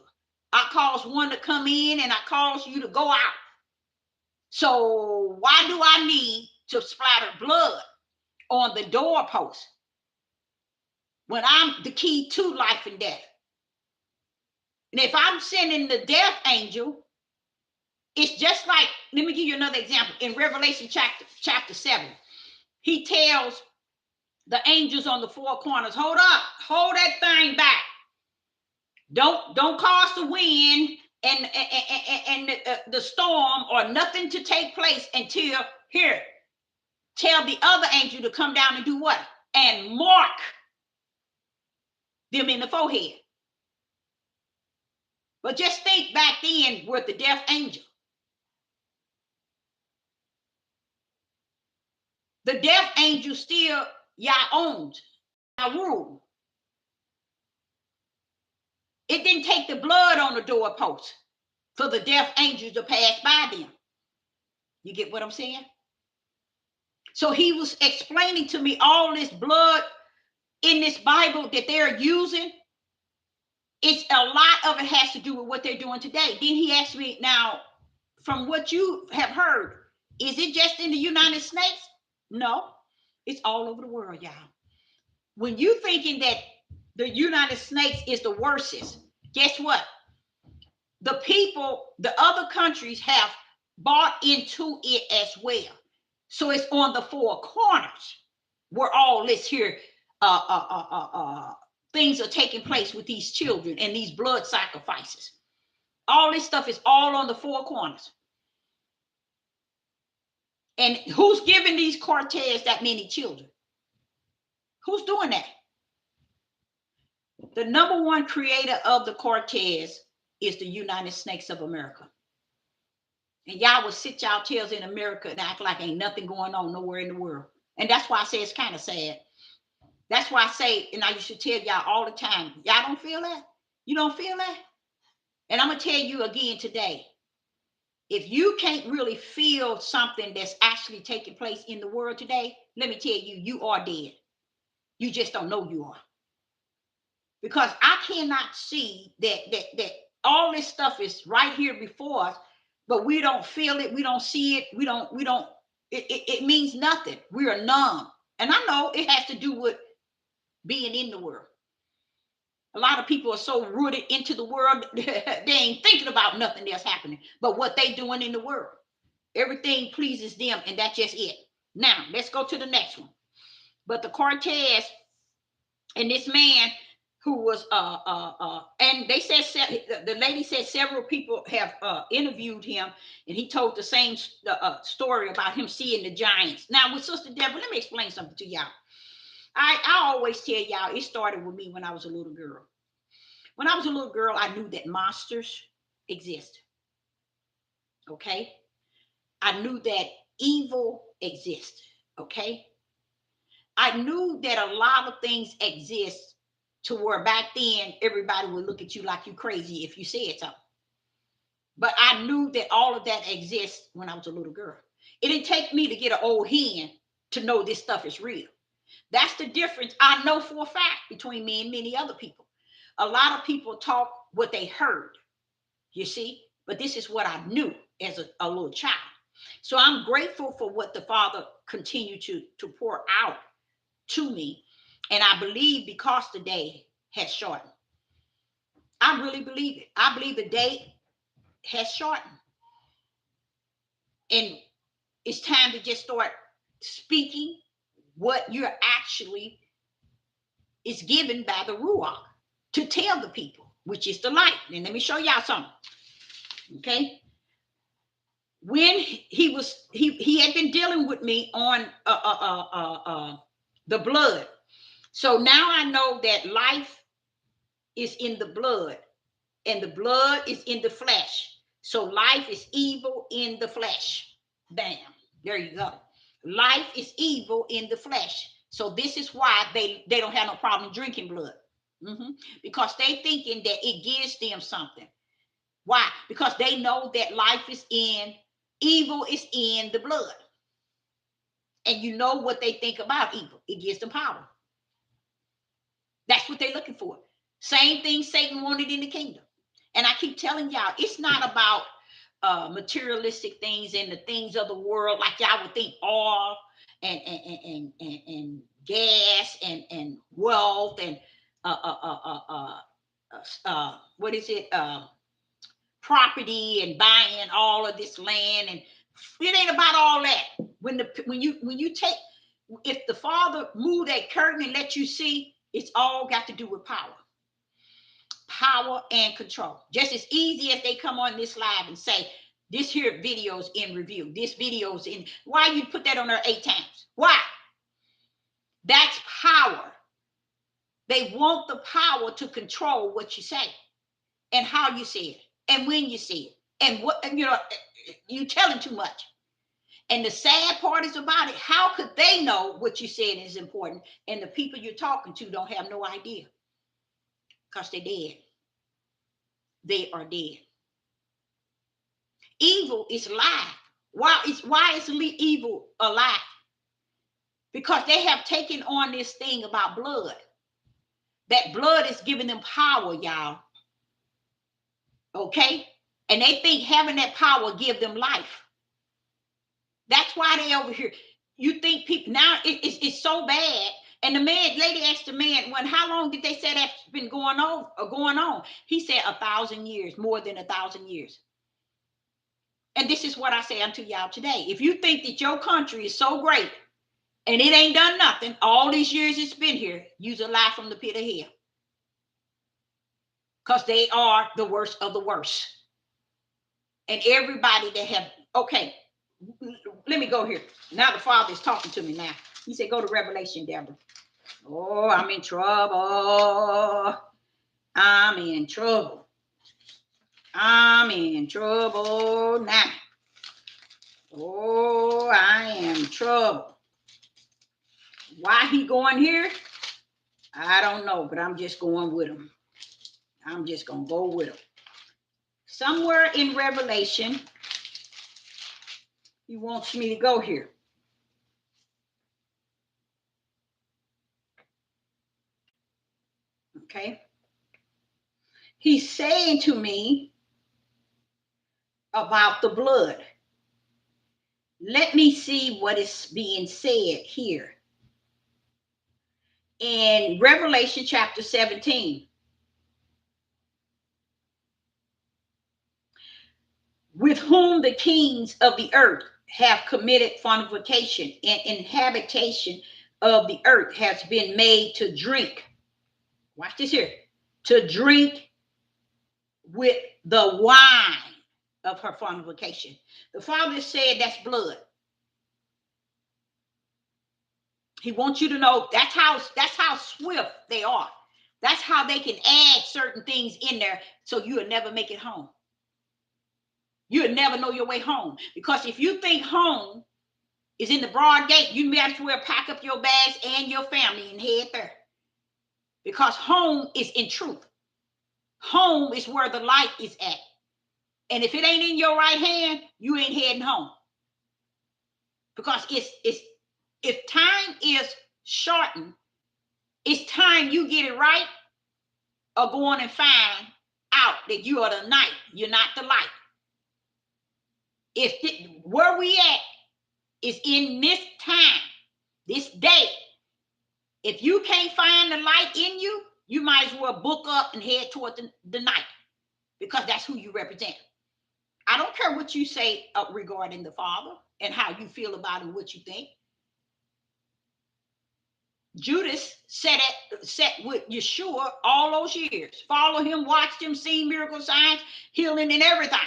I cause one to come in and I cause you to go out. So why do I need to splatter blood on the doorpost when I'm the key to life and death? And if I'm sending the death angel, it's just like, let me give you another example. In Revelation chapter 7, he tells the angels on the four corners, hold up, hold that thing back. Don't cause the wind and the storm or nothing to take place until here. Tell the other angel to come down and do what? And mark them in the forehead. But just think back then with the death angel. The death angel still y'all owned, y'all ruled. It didn't take the blood on the doorpost for the death angels to pass by them. You get what I'm saying? So he was explaining to me all this blood in this Bible that they're using. It's a lot of it has to do with what they're doing today. Then he asked me, now, from what you have heard, is it just in the United States? No, it's all over the world, y'all. When you thinking that the United States is the worstest, guess what? The people, the other countries have bought into it as well. So it's on the four corners where all this here things are taking place with these children and these blood sacrifices. All this stuff is all on the four corners. And who's giving these Cortez that many children? Who's doing that? The number one creator of the Cortez is the United States of America. And y'all will sit y'all tails in America and act like ain't nothing going on nowhere in the world. And that's why I say it's kind of sad. That's why I say, and I used to tell y'all all the time, y'all don't feel that? You don't feel that? And I'm going to tell you again today, if you can't really feel something that's actually taking place in the world today, let me tell you, you are dead. You just don't know you are. Because I cannot see that all this stuff is right here before us, but we don't feel it, we don't see it, it means nothing. We are numb. And I know it has to do with being in the world. A lot of people are so rooted into the world, they ain't thinking about nothing that's happening, but what they doing in the world. Everything pleases them, and that's just it. Now, let's go to the next one. But the Cortez and this man who was, and they said, the lady said several people have interviewed him, and he told the same story about him seeing the giants. Now, with Sister Deborah, let me explain something to y'all. I always tell y'all, it started with me when I was a little girl. When I was a little girl, I knew that monsters exist. Okay? I knew that evil exists. Okay? I knew that a lot of things exist to where back then everybody would look at you like you crazy if you said something. But I knew that all of that exists when I was a little girl. It didn't take me to get an old hen to know this stuff is real. That's the difference I know for a fact between me and many other people. a lot of people talk what they heard, you see, but this is what I knew as a little child. So I'm grateful for what the Father continued to pour out to me. And I believe because the day has shortened. I really believe it. I believe the day has shortened. And it's time to just start speaking what you're actually is given by the Ruach to tell the people, which is the light. And let me show y'all something. Okay. When he had been dealing with me on the blood. So now I know that life is in the blood and the blood is in the flesh. So life is evil in the flesh. Bam. There you go. Life is evil in the flesh. So this is why they don't have no problem drinking blood. Because they thinking that it gives them something. Why? Because they know that life is in, evil is in the blood. And you know what they think about evil. It gives them power. That's what they're looking for. Same thing Satan wanted in the kingdom. And I keep telling y'all, it's not about materialistic things and the things of the world, like y'all would think oil and gas and wealth and what is it? Property and buying all of this land, and it ain't about all that. When you take, if the Father move that curtain and let you see, it's all got to do with power and control. Just as easy as they come on this live and say, this here video's in review, this video's in, why you put that on there 8 times? Why? That's power. They want the power to control what you say and how you say it and when you say it and what, you telling too much. And the sad part is about it, how could they know what you said is important and the people you're talking to don't have no idea? Because they're dead. They are dead. Evil is alive. Why is evil alive? Because they have taken on this thing about blood. That blood is giving them power, y'all. Okay? And they think having that power give them life. That's why they over here. You think people now it's so bad. And the lady asked the man, "When how long did they say that's been going on?" He said 1,000 years, more than 1,000 years. And this is what I say unto y'all today. If you think that your country is so great and it ain't done nothing all these years it's been here, you's a lie from the pit of hell. Because they are the worst of the worst. And everybody that have, okay, let me go here. Now the Father is talking to me now. He said, go to Revelation, Deborah. Oh, I'm in trouble. I'm in trouble. I'm in trouble now. Oh, I am in trouble. Why he going here? I don't know, but I'm just going with him. I'm just going to go with him. Somewhere in Revelation, he wants me to go here. Okay. He's saying to me about the blood. Let me see what is being said here. In Revelation chapter 17. With whom the kings of the earth have committed fornication, and inhabitation of the earth has been made to drink. Watch this here. To drink with the wine of her fornication. The Father said that's blood. He wants you to know that's how swift they are. That's how they can add certain things in there so you'll never make it home. You'll never know your way home. Because if you think home is in the broad gate, you might as well pack up your bags and your family and head there. Because home is in truth. Home is where the light is at. And if it ain't in your right hand, you ain't heading home. Because it's if time is shortened, it's time you get it right are going and find out that you are the night, you're not the light. Where we at is in this time, this day. If you can't find the light in you, you might as well book up and head toward the night, because that's who you represent. I don't care what you say regarding the Father and how you feel about him, what you think. Judas sat with Yeshua all those years, followed him, watched him, seen miracle signs, healing, and everything.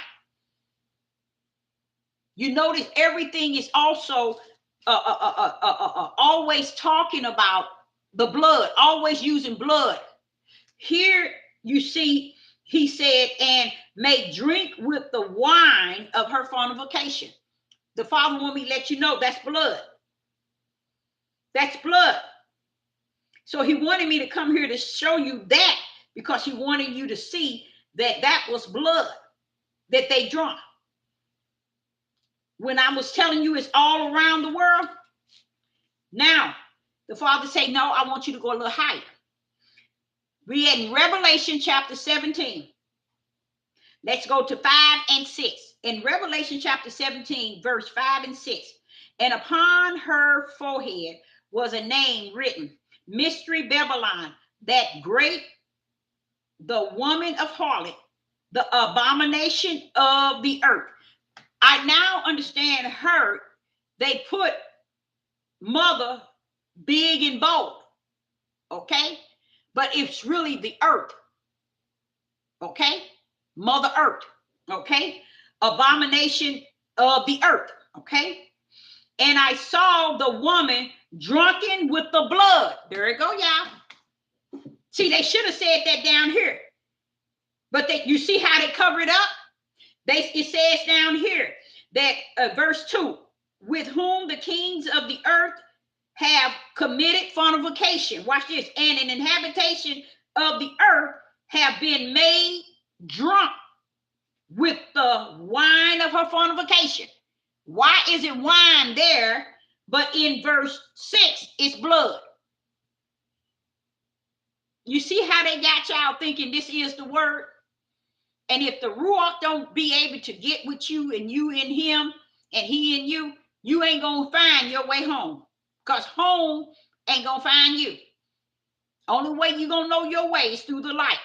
You notice everything is also always talking about the blood, always using blood. Here you see, he said, and may drink with the wine of her fornication. The Father want me to let you know that's blood. That's blood. So he wanted me to come here to show you that, because he wanted you to see that that was blood that they drank. When I was telling you it's all around the world, now the Father said, no, I want you to go a little higher. We in Revelation chapter 17. Let's go to 5 and 6. In Revelation chapter 17, verse 5 and 6. And upon her forehead was a name written, Mystery Babylon, that great, the woman of harlot, the abomination of the earth. I now understand her. They put mother big and bold, okay? But it's really the earth, okay? Mother earth, okay? Abomination of the earth, okay? And I saw the woman drunken with the blood. There you go, y'all. See, they should have said that down here. But you see how they cover it up? It says down here that verse 2, with whom the kings of the earth have committed fornication. Watch this. And an inhabitation of the earth have been made drunk with the wine of her fornication. Why is it wine there? But in verse 6, it's blood. You see how they got y'all thinking this is the word? And if the Ruach don't be able to get with you and you in him and he in you, you ain't going to find your way home, because home ain't going to find you. Only way you're going to know your way is through the light.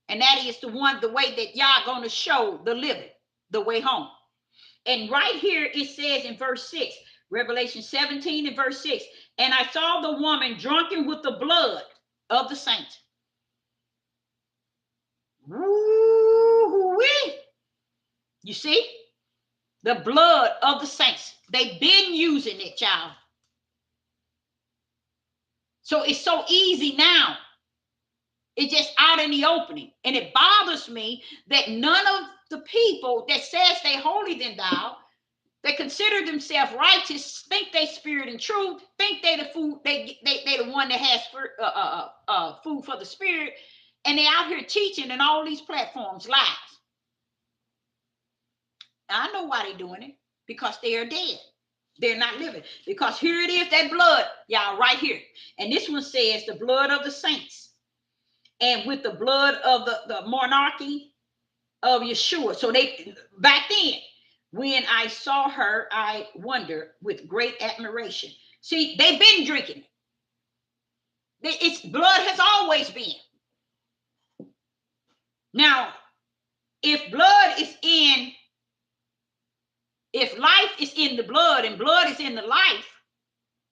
And that is the way that y'all going to show the living, the way home. And right here it says in verse 6, Revelation 17 and verse 6, and I saw the woman drunken with the blood of the saints. Woo-wee. You see? The blood of the saints. They've been using it, y'all. So it's so easy now. It's just out in the opening. And it bothers me that none of the people that says they holy than thou, that consider themselves righteous, think they spirit and truth, think they the food, they the one that has food for the spirit, and they out here teaching in all these platforms lies. I know why they're doing it, because they are dead. They're not living. Because here it is, that blood, y'all, right here. And this one says the blood of the saints, and with the blood of the monarchy of Yeshua. So they, back then, when I saw her, I wondered with great admiration. See, they've been drinking. Its blood has always been. Now, if life is in the blood and blood is in the life,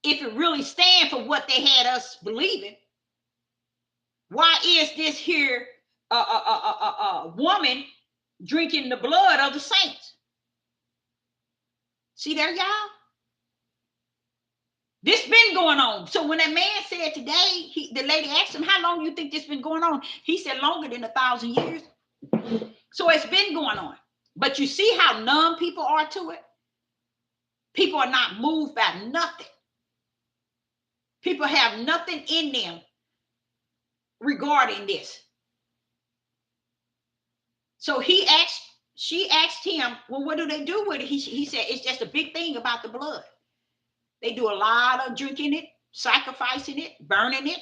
if it really stands for what they had us believing, why is this here woman drinking the blood of the saints? See there, y'all? This been going on. So when that man said today, the lady asked him, how long do you think this been going on? He said longer than 1,000 years. So it's been going on. But you see how numb people are to it? People are not moved by nothing. People have nothing in them regarding this. So she asked him, well, what do they do with it? He said, it's just a big thing about the blood. They do a lot of drinking it, sacrificing it, burning it,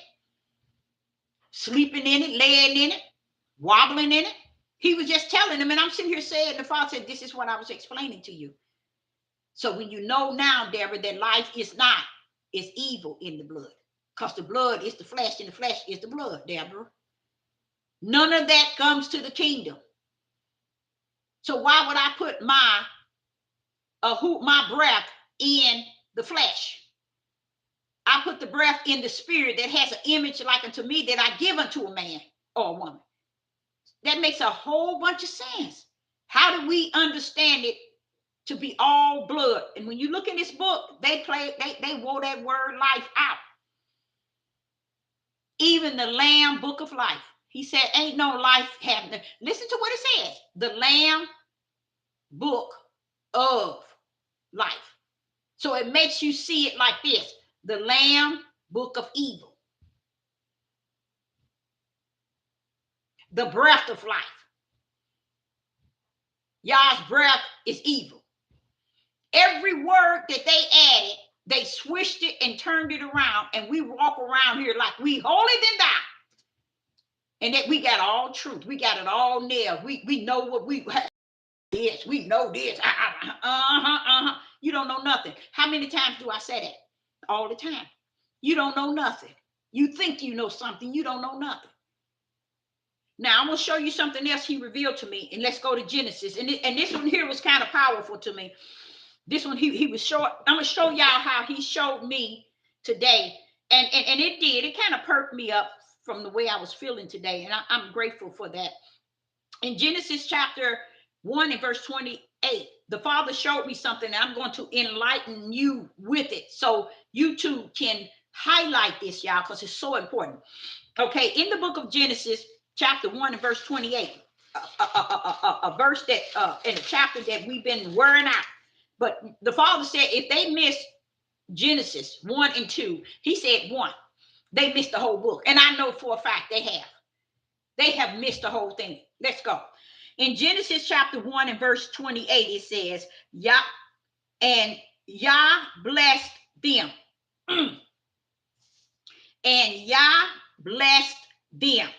sleeping in it, laying in it. wobbling in it. He was just telling them, and I'm sitting here saying, the Father said, this is what I was explaining to you. So when you know now, Deborah, that life is not, is evil in the blood. Because the blood is the flesh, and the flesh is the blood, Deborah. None of that comes to the kingdom. So why would I put my breath in the flesh? I put the breath in the spirit that has an image like unto me that I give unto a man or a woman. That makes a whole bunch of sense. How do we understand it to be all blood? And when you look in this book, they wore that word life out. Even the Lamb book of life. He said, ain't no life happening. Listen to what it says. The Lamb book of life. So it makes you see it like this. The Lamb book of evil. The breath of life. Yah's breath is evil. Every word that they added, they switched it and turned it around, and we walk around here like we holier than thou. And that we got all truth. We got it all nailed. We know what we this. We know this. You don't know nothing. How many times do I say that? All the time. You don't know nothing. You think you know something. You don't know nothing. Now, I'm going to show you something else he revealed to me. And let's go to Genesis. And this one here was kind of powerful to me. This one, he was short. I'm going to show y'all how he showed me today. And it did. It kind of perked me up from the way I was feeling today. And I'm grateful for that. In Genesis chapter 1 and verse 28, the Father showed me something. And I'm going to enlighten you with it. So you too can highlight this, y'all, because it's so important. Okay, in the book of Genesis, chapter 1 and verse 28, a verse that in a chapter that we've been wearing out. But the Father said if they miss Genesis 1 and 2, he said 1, they missed the whole book. And I know for a fact they have. They have missed the whole thing. Let's go. In Genesis chapter 1 and verse 28, it says, Yah blessed them. And Yah blessed them.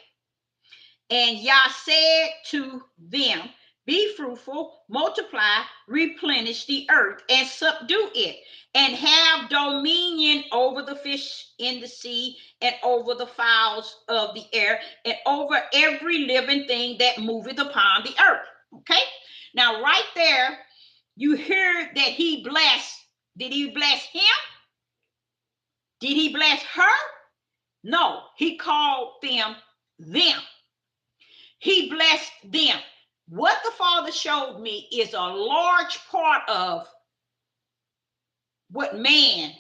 And Yah said to them, be fruitful, multiply, replenish the earth, and subdue it, and have dominion over the fish in the sea, and over the fowls of the air, and over every living thing that moveth upon the earth. Okay? Now, right there, you hear that he blessed. Did he bless him? Did he bless her? No, he called them. He blessed them. What the Father showed me is a large part of what man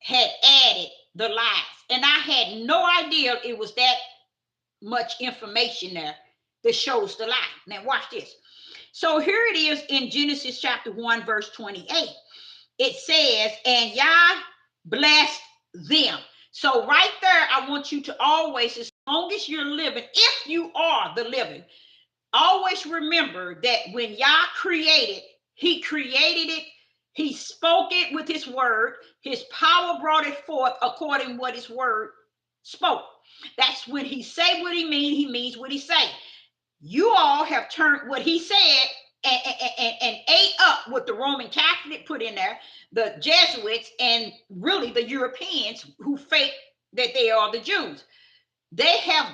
had added the lies. And I had no idea it was that much information there that shows the lie. Now watch this. So here it is in Genesis chapter 1, verse 28. It says, and Yah blessed them. So right there, I want you to always, as long as you're living, if you are the living, always remember that when Yah created, he created it, he spoke it with his word, his power brought it forth according to what his word spoke. That's when he say what he means what he say. You all have turned what he said and ate up what the Roman Catholic put in there, the Jesuits, and really the Europeans who fake that they are the Jews. They have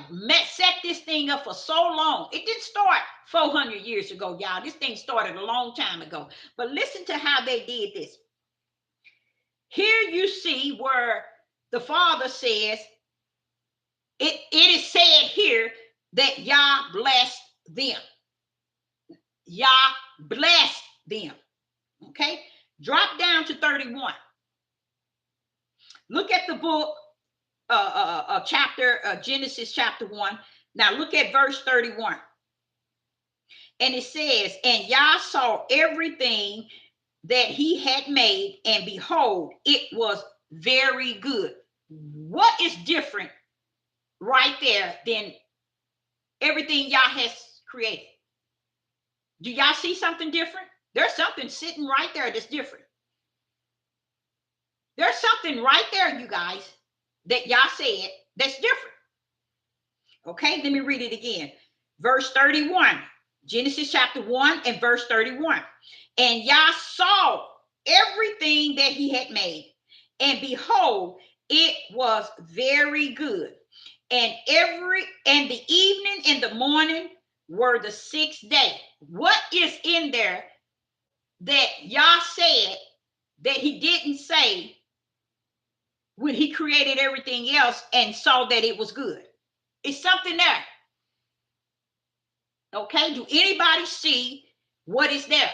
set this thing up for so long. It didn't start 400 years ago, y'all. This thing started a long time ago. But listen to how they did this. Here you see where the Father says, it is said here that Yah blessed them. Yah blessed them. Okay? Drop down to 31. Look at the book, Genesis chapter 1. Now look at verse 31. And it says, and Yah saw everything that he had made, and behold, it was very good. What is different right there than everything Yah has created? Do y'all see something different? There's something sitting right there that's different. There's something right there, you guys, that Yah said that's different. Okay, let me read it again. verse 31. Genesis chapter 1 and verse 31. And Yah saw everything that he had made, and behold, it was very good. And the evening and the morning were the sixth day. What is in there that Yah said that he didn't say when he created everything else and saw that it was good? It's something there. Okay, do anybody see what is there?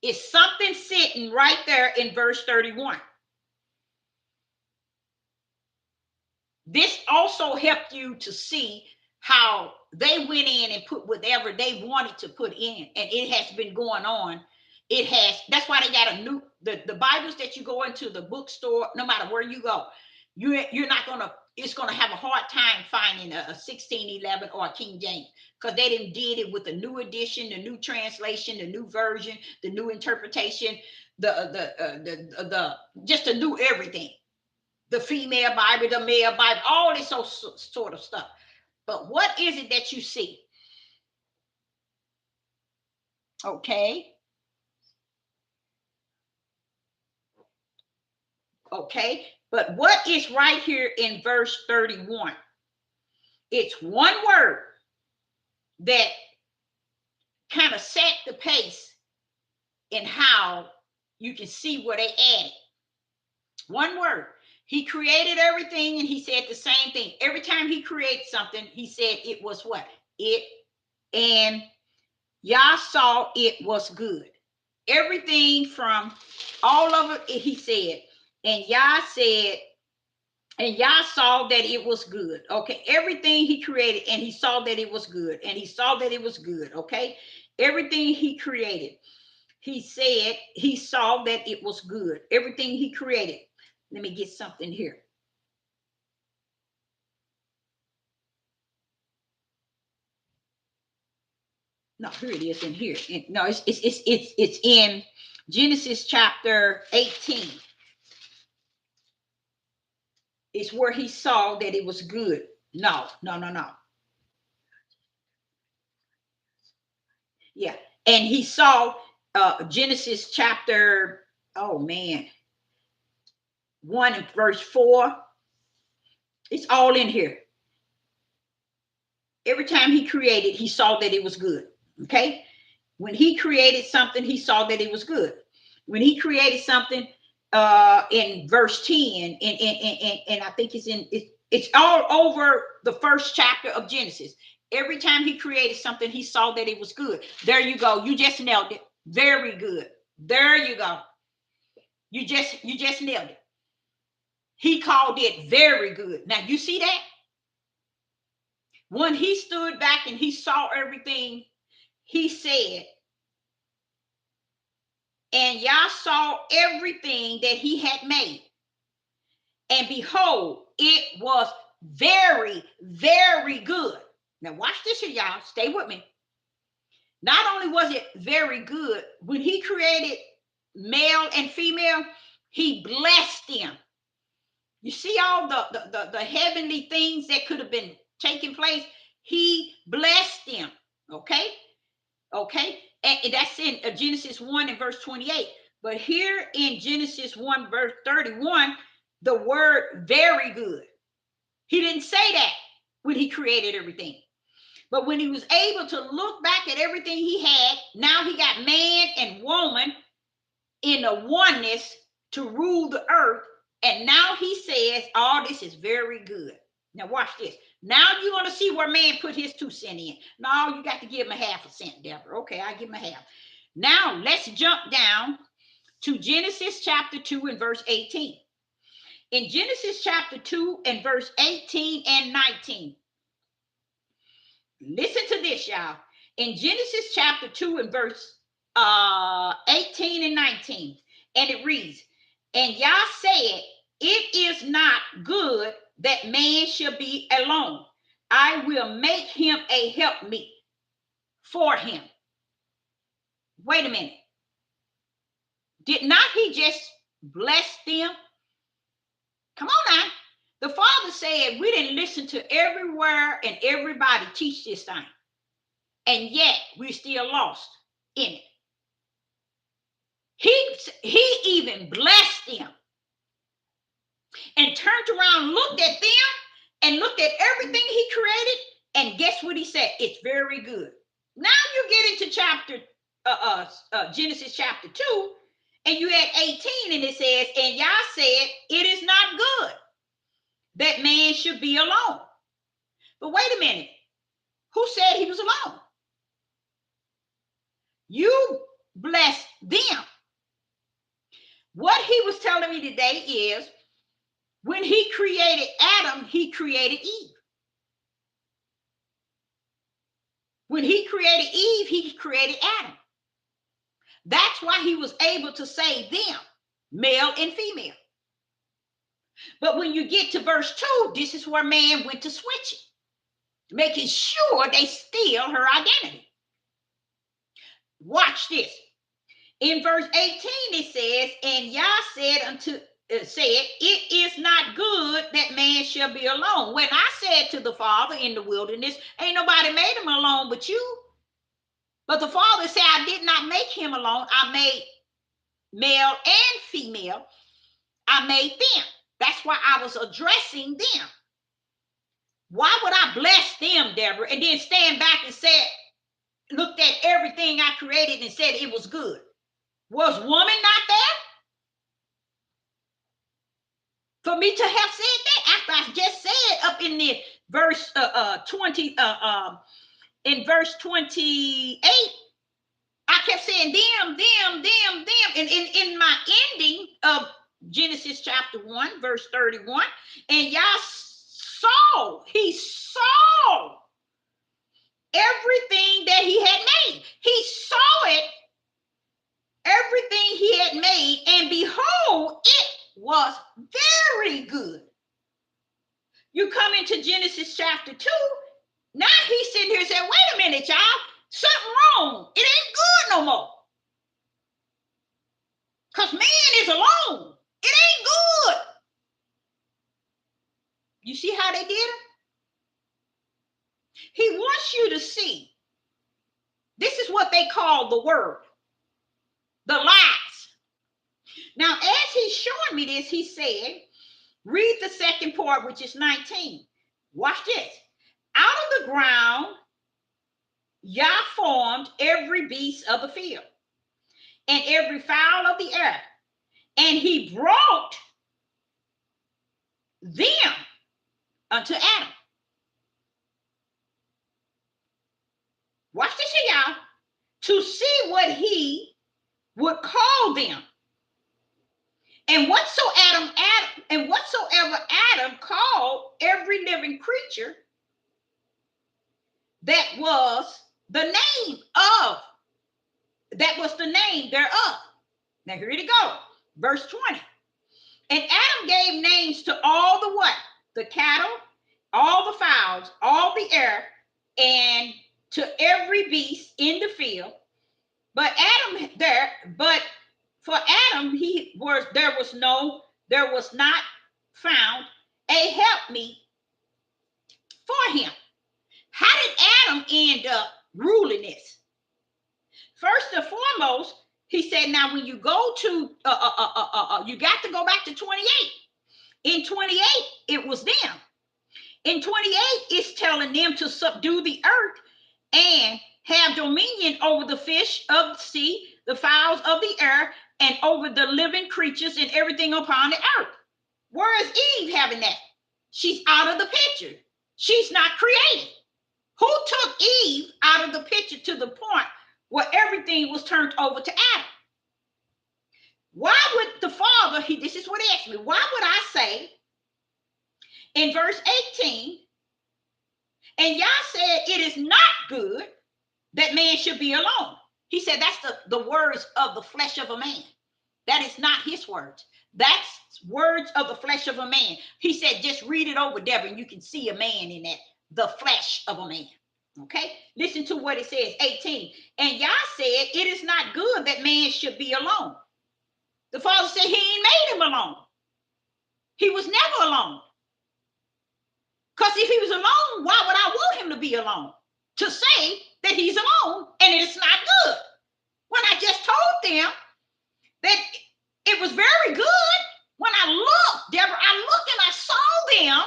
It's something sitting right there in verse 31. This also helped you to see how they went in and put whatever they wanted to put in, and it has been going on. It has. That's why they got a new the Bibles that you go into the bookstore. No matter where you go, you're not gonna. It's gonna have a hard time finding a 1611 or a King James, because they didn't did it with the new edition, the new translation, the new version, the new interpretation, the just a new everything. The female Bible, the male Bible, all this sort of stuff. But what is it that you see? Okay. Okay. But what is right here in verse 31? It's one word that kind of set the pace in how you can see where they added. One word. He created everything, and he said the same thing. Every time he created something, he said it was what? It, and Yah saw it was good. Everything from all of it, he said, and Yah said, and Yah saw that it was good. Okay, everything he created, and he saw that it was good, and he saw that it was good. Okay, everything he created, he said he saw that it was good. Everything he created. Let me get something here. No, here it is in here. No, it's in Genesis chapter 18. It's where he saw that it was good. No. Yeah, and he saw Genesis chapter, oh man, 1 and verse 4. It's all in here. Every time he created, he saw that it was good. Okay, when he created something, he saw that it was good. When he created something, in verse 10, and I think it's all over the first chapter of Genesis. Every time he created something, he saw that it was good. There you go. You just nailed it. Very good. There you go. You just nailed it. He called it very good. Now you see that? When he stood back and he saw everything, he said, and Yah saw everything that he had made, and behold, it was very, very good. Now watch this here, y'all. Stay with me. Not only was it very good, when he created male and female, he blessed them. You see all the heavenly things that could have been taking place? He blessed them. Okay? Okay? And that's in Genesis 1 and verse 28. But here in Genesis 1 verse 31, the word very good. He didn't say that when he created everything. But when he was able to look back at everything he had, now he got man and woman in a oneness to rule the earth. And now he says, oh, this is very good. Now watch this. Now you're going to see where man put his 2 cents in. No, you got to give him a half a cent, Deborah. Okay, I give him a half. Now let's jump down to Genesis chapter 2 and verse 18. In Genesis chapter 2 and verse 18 and 19. Listen to this, y'all. In Genesis chapter 2 and verse 18 and 19. And it reads, and Yah said, it is not good that man should be alone. I will make him a helpmeet for him. Wait a minute. Did not he just bless them? Come on now. The Father said we didn't listen to everywhere and everybody teach this thing. and yet we're still lost in it. He even blessed them and turned around, looked at them, and looked at everything he created, and guess what he said? It's very good. Now you get into Genesis chapter 2, and you at 18, and it says, and Yah said, it is not good that man should be alone. But wait a minute. Who said he was alone? You blessed them. What he was telling me today is, when he created Adam, he created Eve. When he created Eve, he created Adam. That's why he was able to say them, male and female. But when you get to verse 2, this is where man went to switch it, making sure they steal her identity. Watch this. In verse 18, it says, and Yah said, it is not good that man shall be alone. When I said to the Father in the wilderness, ain't nobody made him alone but you. But the Father said, I did not make him alone. I made male and female. I made them. That's why I was addressing them. Why would I bless them, Deborah, and then stand back and say, looked at everything I created and said it was good? Was woman not there? For me to have said that after I just said up in the verse 20, in verse 28, I kept saying them. And in my ending of Genesis chapter 1, verse 31, and Yah he saw everything that he had made. He saw it, everything he had made, and behold, it was very good. You come into Genesis chapter 2, now he's sitting here saying, wait a minute, y'all, something wrong. It ain't good no more. Because man is alone. It ain't good. You see how they did it? He wants you to see. This is what they call the word, the lies. Now, as he's showing me this, he said, read the second part, which is 19. Watch this. Out of the ground, Yah formed every beast of the field and every fowl of the air, and he brought them unto Adam. Watch this here, y'all. To see what he would call them. And whatsoever Adam called every living creature, that was the name thereof. Now here it go. Verse 20. And Adam gave names to all the what? The cattle, all the fowls, all the air, and to every beast in the field. But for Adam, there was not found a helpmeet for him. How did Adam end up ruling this? First and foremost, he said, now when you go to, you got to go back to 28. In 28, it was them. In 28, it's telling them to subdue the earth and have dominion over the fish of the sea, the fowls of the air, and over the living creatures and everything upon the earth. Where is Eve having that? She's out of the picture. She's not created. Who took Eve out of the picture to the point where everything was turned over to Adam? Why would the Father, this is what he asked me, why would I say in verse 18, and Yah said, it is not good that man should be alone. He said that's the words of the flesh of a man. That is not his words. That's words of the flesh of a man. He said, just read it over, Deborah, and you can see a man in that, the flesh of a man. Okay, listen to what it says, 18. And Yah said, it is not good that man should be alone. The Father said he ain't made him alone. He was never alone. Because if he was alone, why would I want him to be alone? to say that he's alone and it's not good. When I just told them that it was very good. When I looked, Deborah, I looked and I saw them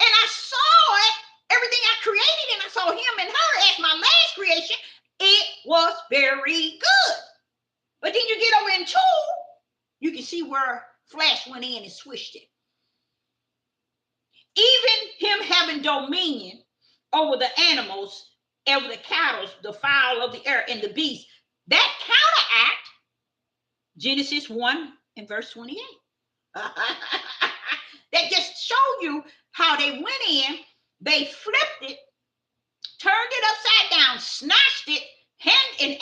and I saw it, everything I created, and I saw him and her as my last creation. It was very good. But then you get over in 2, you can see where flesh went in and switched it. Even him having dominion over the animals, over the cattle, the fowl of the air, and the beast, that counteract Genesis 1 and verse 28. That just show you how they went in, they flipped it, turned it upside down, snatched it, and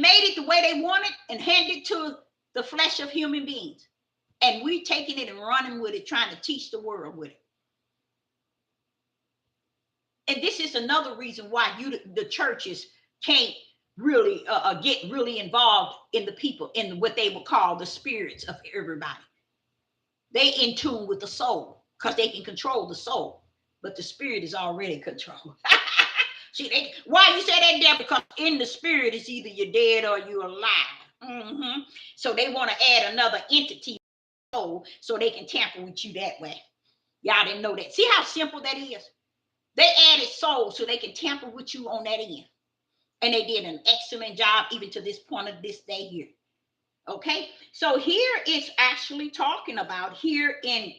made it the way they wanted and handed it to the flesh of human beings. And we taking it and running with it, trying to teach the world with it. And this is another reason why the churches can't really get really involved in the people, in what they would call the spirits of everybody. They in tune with the soul because they can control the soul, but the spirit is already controlled. See, why you say that, Deb? Because in the spirit is either you're dead or you're alive. So they want to add another entity to the soul so they can tamper with you that way. Y'all didn't know that. See how simple that is? They added soul so they can tamper with you on that end. And they did an excellent job even to this point of this day here. Okay, so here it's actually talking about here in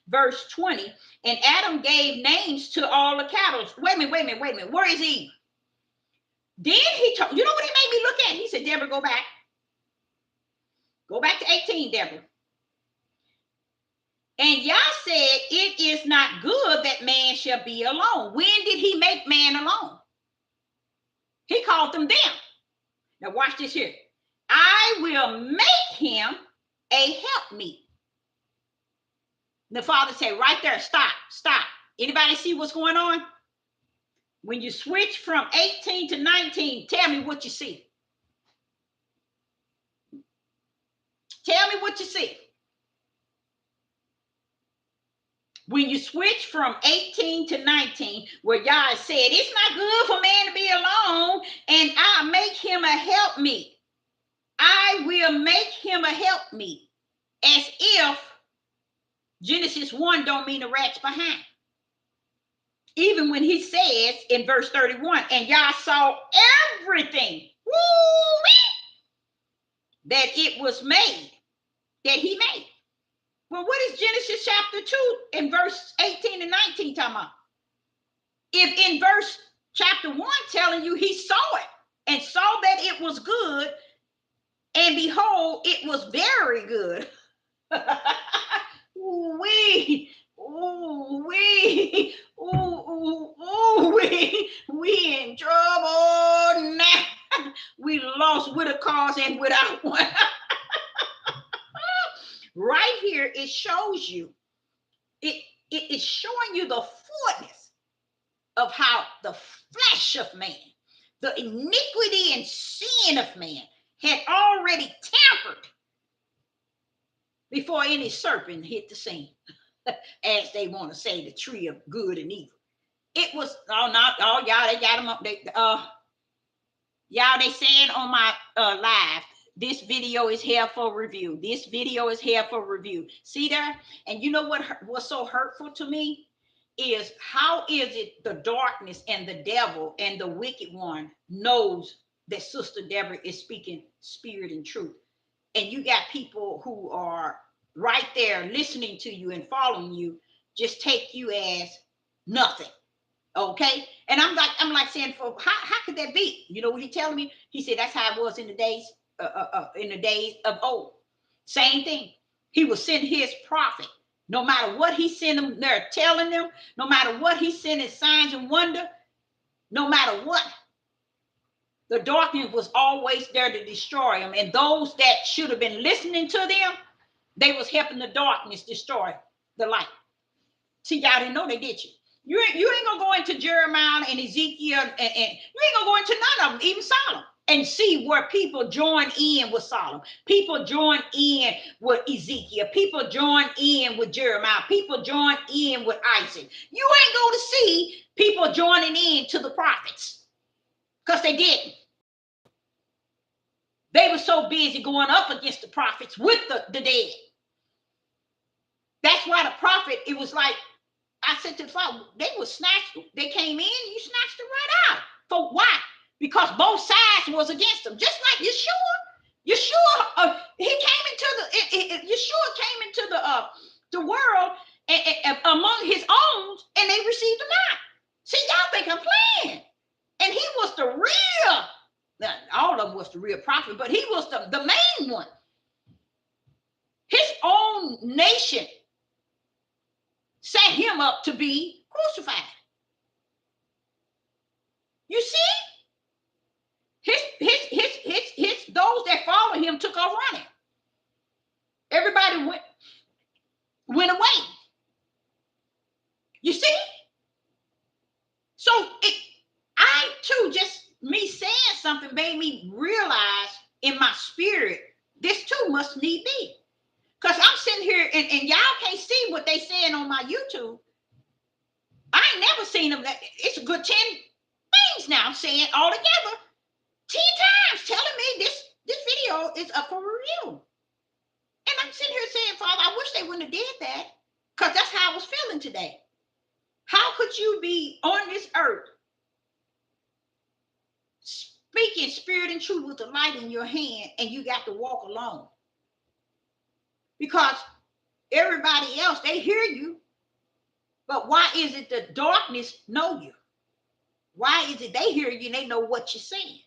verse 20, and Adam gave names to all the cattle. Wait a minute. Where is Eve? Then he told, you know what he made me look at? He said, Deborah, go back. Go back to 18, Deborah. And Yah said, it is not good that man shall be alone. When did he make man alone? He called them. Now watch this here. I will make him a helpmeet. The Father said right there, stop. Anybody see what's going on? When you switch from 18 to 19, tell me what you see. Tell me what you see. When you switch from 18 to 19, where Yah said, it's not good for man to be alone, and I'll make him a helpmeet. I will make him a helpmeet, as if Genesis 1 don't mean the rat's behind. Even when he says in verse 31, and Yah saw everything that it was made, that he made. Well, what is Genesis chapter 2 in verse 18 and 19 talking about? If in verse chapter 1 telling you he saw it and saw that it was good, and behold, it was very good. We in trouble now. We lost with a cause and without one. Right here, it shows you, it is showing you the fullness of how the flesh of man, the iniquity and sin of man had already tampered before any serpent hit the scene, as they want to say, the tree of good and evil. It was, y'all, they got them up. Y'all, they saying on my live, this video is here for review. This video is here for review. See there? And you know what's so hurtful to me is, how is it the darkness and the devil and the wicked one knows that Sister Deborah is speaking spirit and truth? And you got people who are right there listening to you and following you, just take you as nothing. Okay? And I'm like saying, for how could that be? You know what he telling me? He said that's how it was in the days of old. Same thing. He will send his prophet. No matter what he sent them, they're telling them, no matter what he sent as signs and wonder, no matter what, the darkness was always there to destroy them. And those that should have been listening to them, they was helping the darkness destroy the light. See, y'all didn't know they did you. You ain't gonna go into Jeremiah and Ezekiel, and you ain't gonna go into none of them, even Solomon. and see where people join in with Solomon. People join in with Ezekiel. People join in with Jeremiah. People join in with Isaac. You ain't going to see people joining in to the prophets because they didn't. They were so busy going up against the prophets with the dead. That's why the prophet, it was like, I said to the father, they were snatched. They came in, you snatched them right out. For why? Because both sides was against them. Just like Yeshua, he came into Yeshua came into the world and among his own, and they received him not. See, y'all think I'm playing. And he was the real, all of them was the real prophet, but he was the main one. His own nation set him up to be crucified. You see? Those that followed him took off running. Everybody went away. You see? So I too, just me saying something made me realize in my spirit, this too must need be. Because I'm sitting here and y'all can't see what they saying on my YouTube. I ain't never seen them. It's a good 10 things now saying all together 10 times telling me this video is up for review. And I'm sitting here saying, Father, I wish they wouldn't have did that, because that's how I was feeling today. How could you be on this earth speaking spirit and truth with the light in your hand and you got to walk alone? Because everybody else, they hear you, but why is it the darkness know you? Why is it they hear you and they know what you're saying?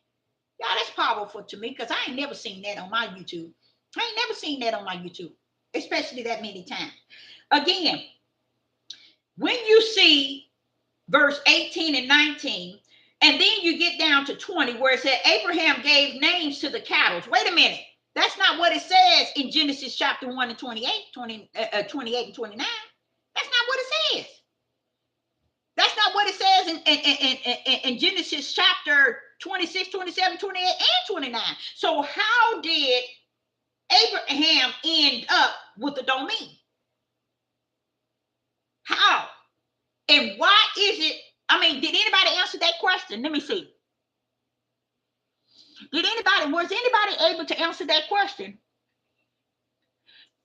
Y'all, that's powerful to me, because I ain't never seen that on my YouTube. I ain't never seen that on my YouTube, especially that many times. Again, when you see verse 18 and 19, and then you get down to 20, where it said Abraham gave names to the cattle. Wait a minute. That's not what it says in Genesis chapter 1 and 28 and 29. That's not what it says. That's not what it says in Genesis chapter 26, 27, 28, and 29. So how did Abraham end up with the domain? How? And why is it? I mean, did anybody answer that question? Let me see. Was anybody able to answer that question?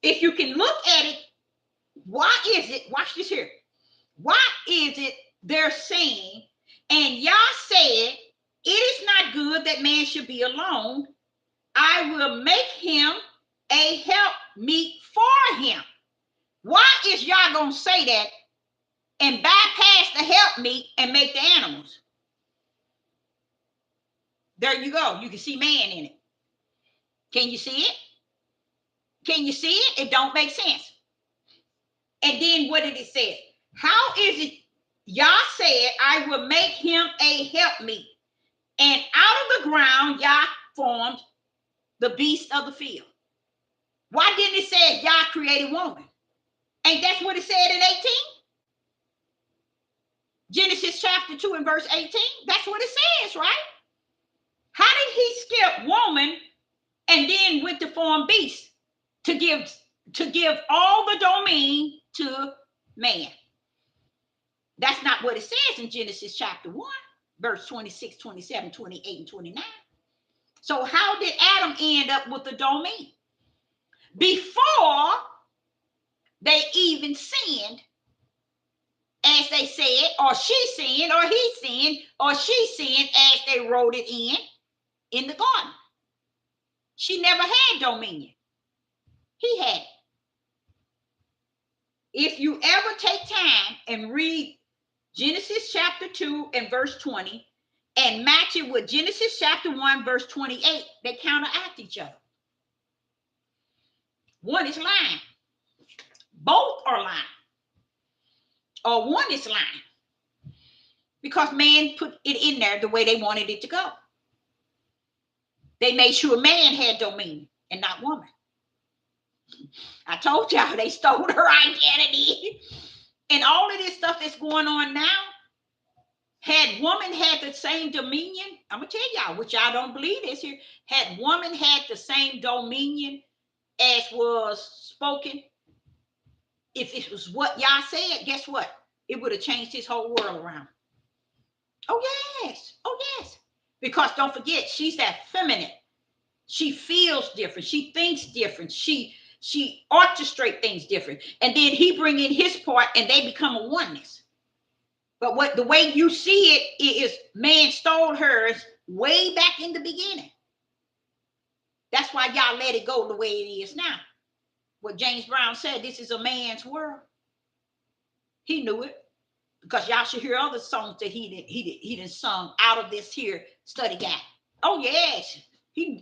If you can look at it, why is it, watch this here. Why is it they're saying, and Yah said, it is not good that man should be alone. I will make him a helpmeet for him. Why is Yah going to say that and bypass the helpmeet and make the animals? There you go. You can see man in it. Can you see it? Can you see it? It don't make sense. And then what did it say? How is it Yah said, I will make him a helpmeet, and out of the ground Yah formed the beast of the field? Why didn't it say Yah created woman? Ain't that's what it said in 18? Genesis chapter 2 and verse 18. That's what it says, right? How did he skip woman and then went to form beast to give all the domain to man? That's not what it says in Genesis chapter 1, verse 26, 27, 28, and 29. So how did Adam end up with the domain? Before they even sinned, as they said, or she sinned, or he sinned, or she sinned, as they wrote it in the garden. She never had dominion. He had it. If you ever take time and read Genesis chapter 2 and verse 20 and match it with Genesis chapter 1 verse 28, they counteract each other. One is lying. Both are lying. Or one is lying. Because man put it in there the way they wanted it to go. They made sure man had dominion and not woman. I told y'all they stole her identity. And all of this stuff that's going on now, had woman had the same dominion, I'm gonna tell y'all, what y'all don't believe is here. Had woman had the same dominion as was spoken, if it was what y'all said, guess what? It would have changed his whole world around. Oh yes, oh yes. Because don't forget, she's that feminine. She feels different. She thinks different. She orchestrate things different. And then he bring in his part, and they become a oneness. But what the way you see it is, man stole hers way back in the beginning. That's why y'all let it go the way it is now. What James Brown said, this is a man's world. He knew it, because y'all should hear other songs that he done sung out of this here study guide. Oh yes, he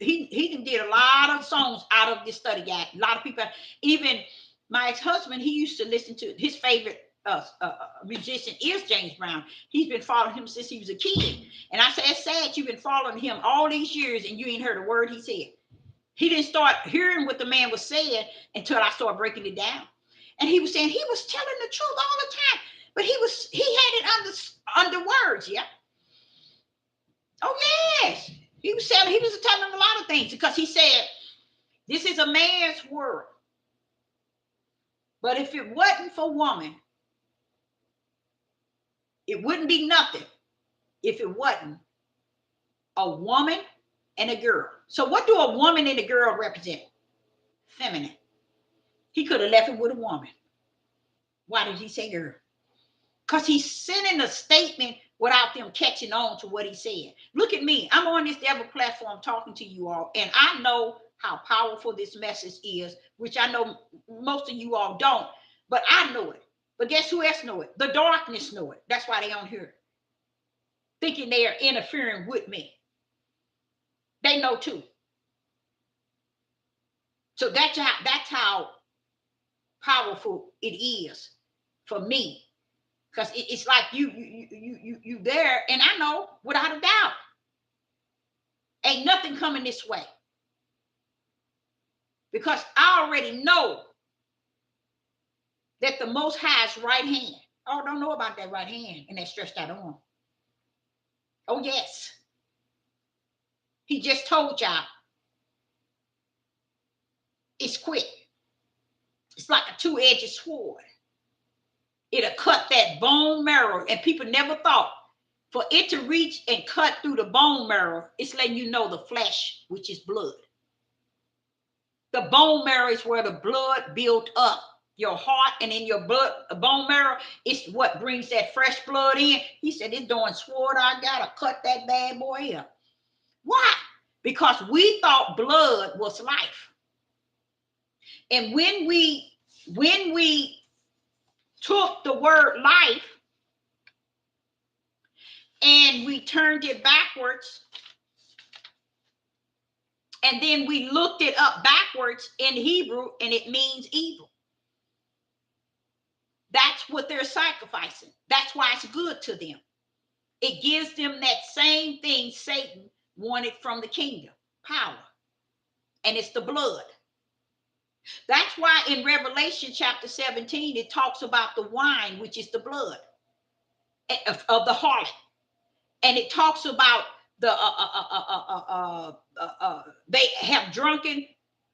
did a lot of songs out of this study guide. A lot of people, even my ex-husband, he used to listen to his favorite musician is James Brown. He's been following him since he was a kid. And I said, it's sad you've been following him all these years and you ain't heard a word he said. He didn't start hearing what the man was saying until I started breaking it down. And he was saying he was telling the truth all the time, but he had it under words. Yeah. Oh yes, he was telling him a lot of things, because he said this is a man's world. But if it wasn't for woman, it wouldn't be nothing if it wasn't a woman and a girl. So what do a woman and a girl represent? Feminine. He could have left it with a woman. Why did he say girl? Because he's sending a statement without them catching on to what he said. Look at me. I'm on this devil platform talking to you all, and I know how powerful this message is, which I know most of you all don't, but I know it. But guess who else know it? The darkness know it. That's why they don't hear it, thinking they are interfering with me. They know too. So that's how powerful it is for me, because it's like you there, and I know without a doubt, ain't nothing coming this way, because I already know that the Most High's right hand. Oh, don't know about that right hand and that stretched out arm. Oh yes, he just told y'all it's quick. It's like a two-edged sword. It'll cut that bone marrow, and people never thought for it to reach and cut through the bone marrow. It's letting you know the flesh, which is blood. The bone marrow is where the blood built up. Your heart and in your blood, bone marrow, it's what brings that fresh blood in. He said, it's doing sword. I gotta cut that bad boy up. Why? Because we thought blood was life. And when we took the word life and we turned it backwards, and then we looked it up backwards in Hebrew, and it means evil. That's what they're sacrificing. That's why it's good to them. It gives them that same thing Satan wanted from the kingdom, power. And it's the blood. That's why in Revelation chapter 17, it talks about the wine, which is the blood of the harlot. And it talks about they have drunken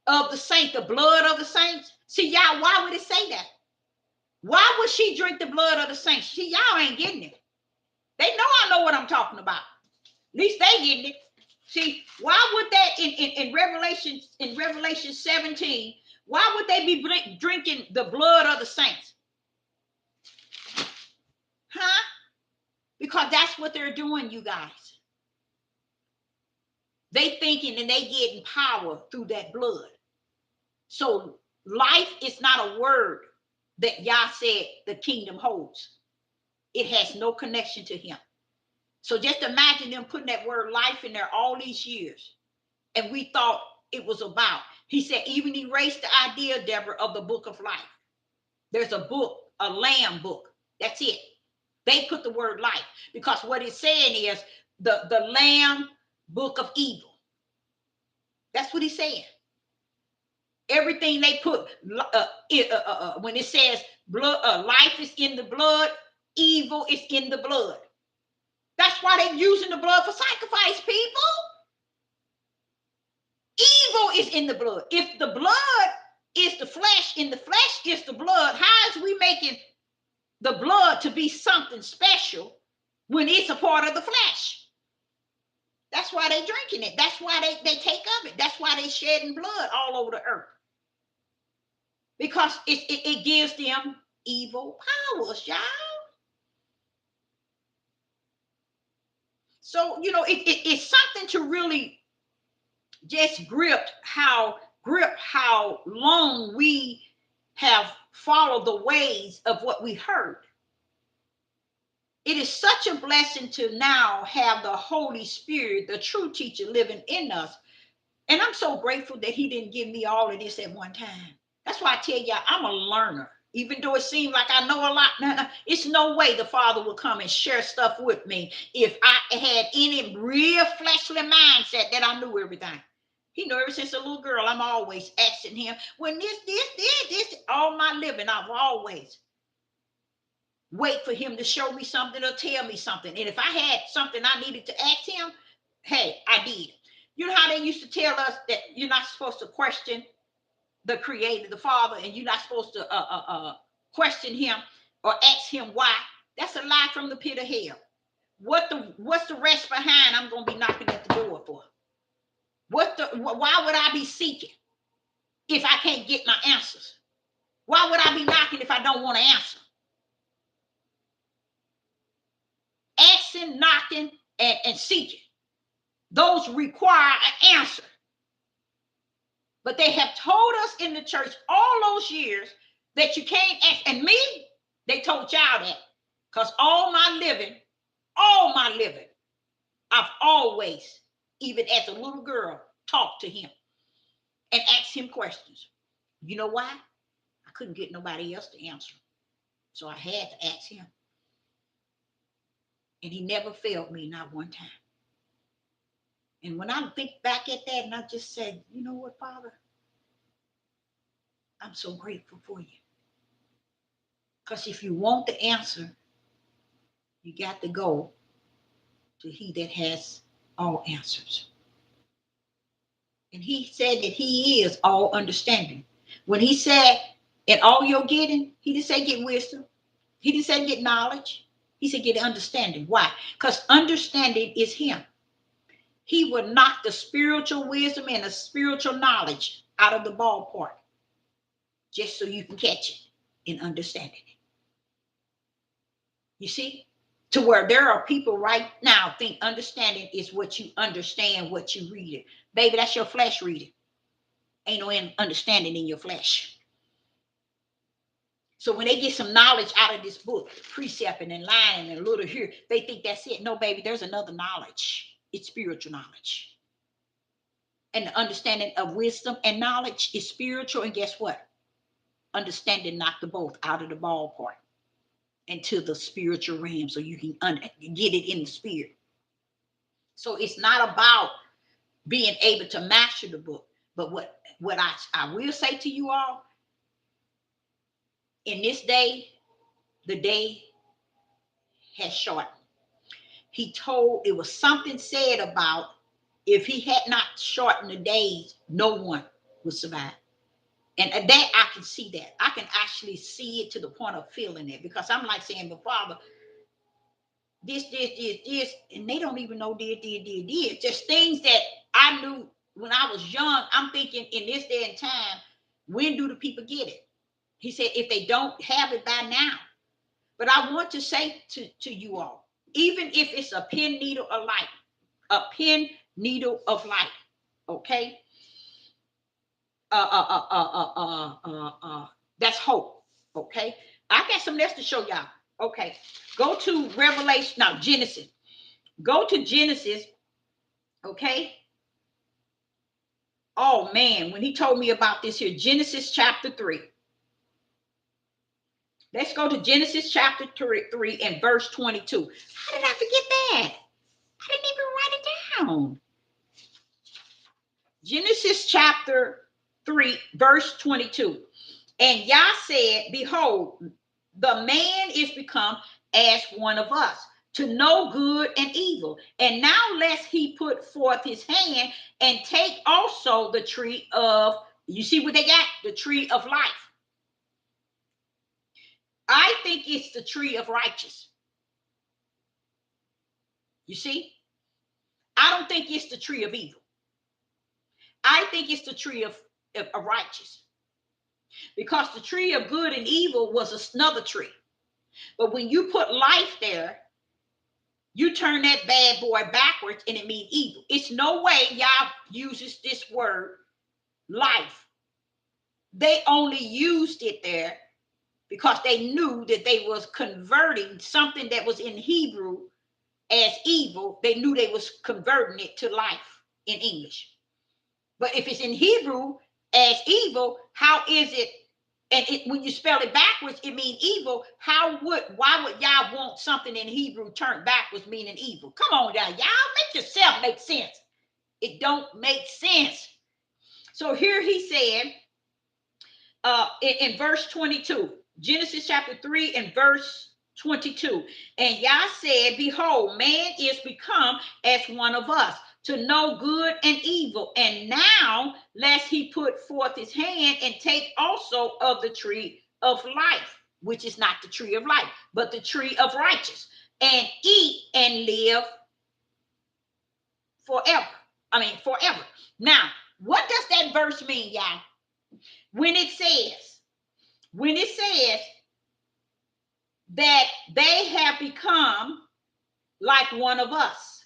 of the saint, the blood of the saints. See, y'all, why would it say that? Why would she drink the blood of the saints? See, y'all ain't getting it. They know I know what I'm talking about. At least they getting it. See, why would that in Revelation 17, why would they be drinking the blood of the saints? Huh? Because that's what they're doing, you guys. They thinking and they getting power through that blood. So life is not a word that Yah said the kingdom holds. It has no connection to him. So just imagine them putting that word life in there all these years. And we thought it was about. He said, even erase the idea, Deborah, of the book of life. There's a book, a lamb book. That's it. They put the word life, because what it's saying is the lamb book of evil. That's what he's saying. Everything they put, when it says blood, life is in the blood, evil is in the blood. That's why they're using the blood for sacrifice, people. in the blood. If the blood is the flesh and the flesh is the blood, how is we making the blood to be something special when it's a part of the flesh? That's why they drinking it. That's why they take of it. That's why they shedding blood all over the earth. Because it gives them evil powers, y'all. So, it's something to really just grip how long we have followed the ways of what we heard. It is such a blessing to now have the Holy Spirit, the true teacher, living in us. And I'm so grateful that he didn't give me all of this at one time. That's why I tell y'all, I'm a learner. Even though it seems like I know a lot, it's no way the Father will come and share stuff with me if I had any real fleshly mindset that I knew everything. He knew ever since a little girl, I'm always asking him, when this, all my living, I've always wait for him to show me something or tell me something. And if I had something I needed to ask him, hey, I did. You know how they used to tell us that you're not supposed to question the Creator, the Father, and you're not supposed to question him or ask him why? That's a lie from the pit of hell. What's the rest behind I'm going to be knocking at the door for? Why would I be seeking if I can't get my answers? Why would I be knocking if I don't want to answer? Asking, knocking, and seeking. Those require an answer. But they have told us in the church all those years that you can't ask. And me, they told y'all that. Because all my living, I've always, even as a little girl, talked to him and asked him questions. You know why? I couldn't get nobody else to answer. So I had to ask him. And he never failed me, not one time. And when I think back at that, and I just said, you know what, Father? I'm so grateful for you. Because if you want the answer, you got to go to he that has all answers. And he said that he is all understanding. When he said, in all you're getting, he didn't say get wisdom. He didn't say get knowledge. He said get understanding. Why? Because understanding is him. He would knock the spiritual wisdom and the spiritual knowledge out of the ballpark just so you can catch it and understand it. You see? To where there are people right now think understanding is what you understand, what you read it. Baby, that's your flesh reading. Ain't no understanding in your flesh. So when they get some knowledge out of this book, precepting and lying and a little here, they think that's it. No, baby, there's another knowledge. It's spiritual knowledge. And the understanding of wisdom and knowledge is spiritual. And guess what? Understanding knocked the both out of the ballpark into the spiritual realm so you can get it in the spirit. So it's not about being able to master the book. But what I will say to you all, in this day, the day has shortened. He told, it was something said about if he had not shortened the days, no one would survive. And that I can see that. I can actually see it to the point of feeling it, because I'm like saying, but Father, this, and they don't even know this. Just things that I knew when I was young. I'm thinking in this day and time, when do the people get it? He said, if they don't have it by now. But I want to say to you all, even if it's a pin needle of light, okay? That's hope, okay? I got something else to show y'all. Okay, go to Revelation, now Genesis. Go to Genesis, okay? Oh man, when he told me about this here, Genesis chapter 3. Let's go to Genesis chapter 3 and verse 22. How did I forget that? I didn't even write it down. Genesis chapter 3, verse 22. And Yah said, behold, the man is become as one of us, to know good and evil. And now lest he put forth his hand and take also the tree of, you see what they got? The tree of life. I think it's the tree of righteousness. You see? I don't think it's the tree of evil. I think it's the tree of righteousness. Because the tree of good and evil was another tree. But when you put life there, you turn that bad boy backwards and it means evil. It's no way y'all uses this word life. They only used it there because they knew that they was converting something that was in Hebrew as evil. They knew they was converting it to life in English. But if it's in Hebrew as evil, how is it? And when you spell it backwards, it means evil. Why would y'all want something in Hebrew turned backwards meaning evil? Come on now, y'all, make yourself make sense. It don't make sense. So here he said, in verse 22, Genesis chapter 3 and verse 22, and Yah said, behold, man is become as one of us, to know good and evil. And now, lest he put forth his hand and take also of the tree of life, which is not the tree of life, but the tree of righteousness, and eat and live forever. Forever. Now, what does that verse mean, y'all? When it says that they have become like one of us.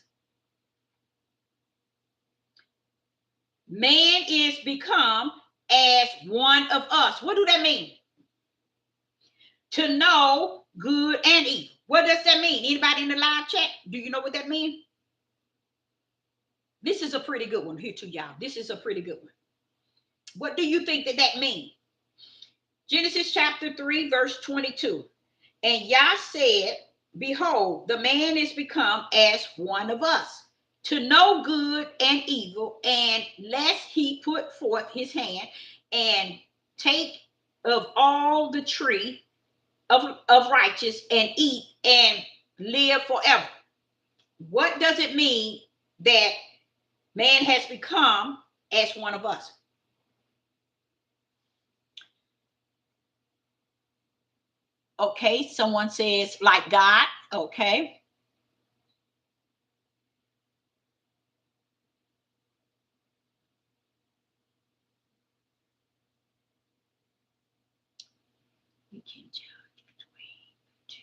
Man is become as one of us. What do that mean? To know good and evil. What does that mean? Anybody in the live chat? Do you know what that means? This is a pretty good one here to y'all. This is a pretty good one. What do you think that means? Genesis chapter 3, verse 22. And Yah said, behold, the man is become as one of us, to know good and evil, and lest he put forth his hand and take of all the tree of righteousness and eat and live forever. What does it mean that man has become as one of us? Okay, someone says like God. Okay. We can judge between the two.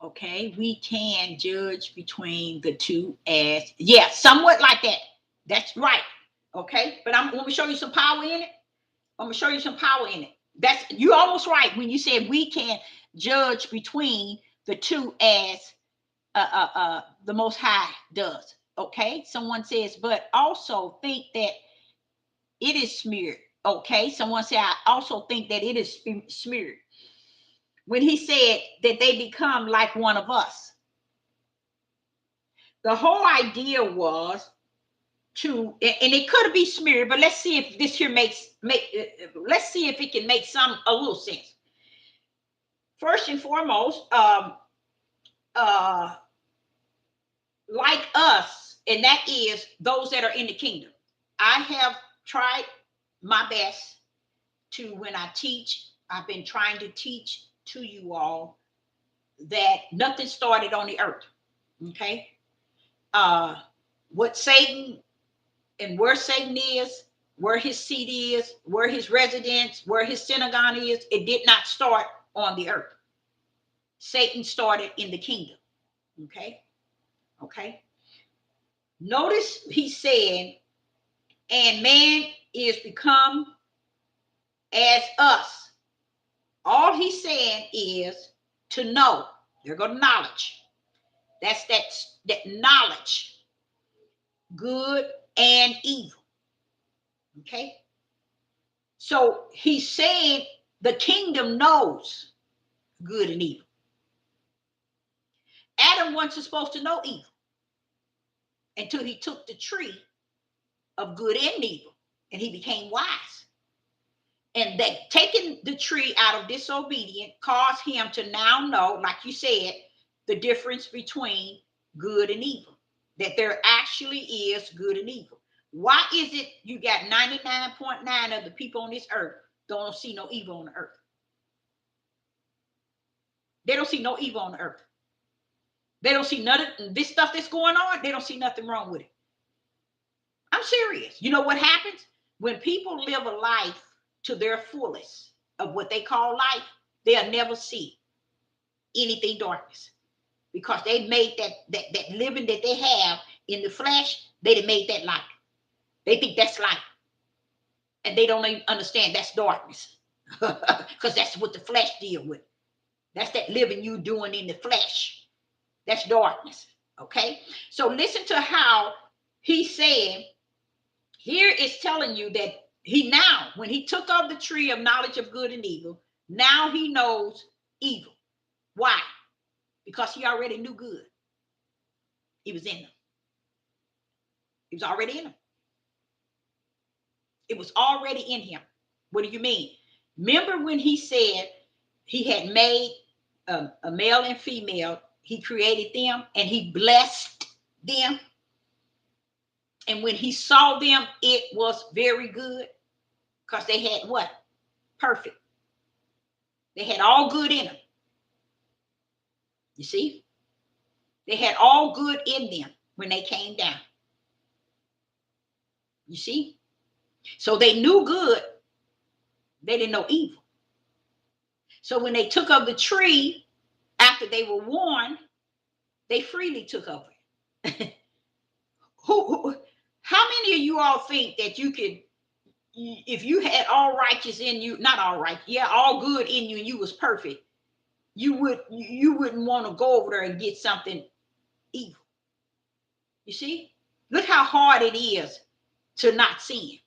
Okay, we can judge between the two as, yeah, somewhat like that. That's right. Okay, but I'm going to show you some power in it. I'm going to show you some power in it. That's, you're almost right when you said we can judge between the two as the Most High does. Okay, someone says, but also think that it is smeared. Okay, someone said, I also think that it is smeared. When he said that they become like one of us, the whole idea was to, and it could be smeared, but let's see if this here let's see if it can make a little sense. First and foremost, like us, and that is those that are in the kingdom. I have tried my best to, when I teach, I've been trying to teach to you all that nothing started on the earth. Okay. What Satan and where Satan is, where his seat is, where his residence, where his synagogue is, it did not start on the earth. Satan started in the kingdom. Okay. Okay. Notice he said, and man is become as us. All he's saying is to know. There go knowledge. That's that knowledge, good and evil. Okay. So he's saying the kingdom knows good and evil. Adam wasn't supposed to know evil until he took the tree of good and evil, and he became wise. And that taking the tree out of disobedience caused him to now know, like you said, the difference between good and evil, that there actually is good and evil. Why is it you got 99.9 of the people on this earth don't see no evil on the earth? They don't see no evil on the earth. They don't see none of this stuff that's going on. They don't see nothing wrong with it. I'm serious. You know what happens? When people live a life to their fullest of what they call life, they'll never see anything darkness, because they made that living that they have in the flesh, they made that light. They think that's light, and they don't even understand that's darkness, because that's what the flesh deal with. That's that living you doing in the flesh. That's darkness. Okay, so listen to how he said here is telling you that he now, when he took of the tree of knowledge of good and evil, now he knows evil. Why? Because he already knew good. He was in them. He was already in them. It was already in him. What do you mean? Remember when he said he had made a male and female, he created them and he blessed them. And when he saw them, it was very good, because they had what? Perfect. They had all good in them. You see? They had all good in them when they came down. You see? So they knew good. They didn't know evil. So when they took of the tree, after they were warned, they freely took of it. How many of you all think that you could, if you had all righteous in you, not all right, yeah, all good in you, and you was perfect, you wouldn't want to go over there and get something evil? You see? Look how hard it is to not sin.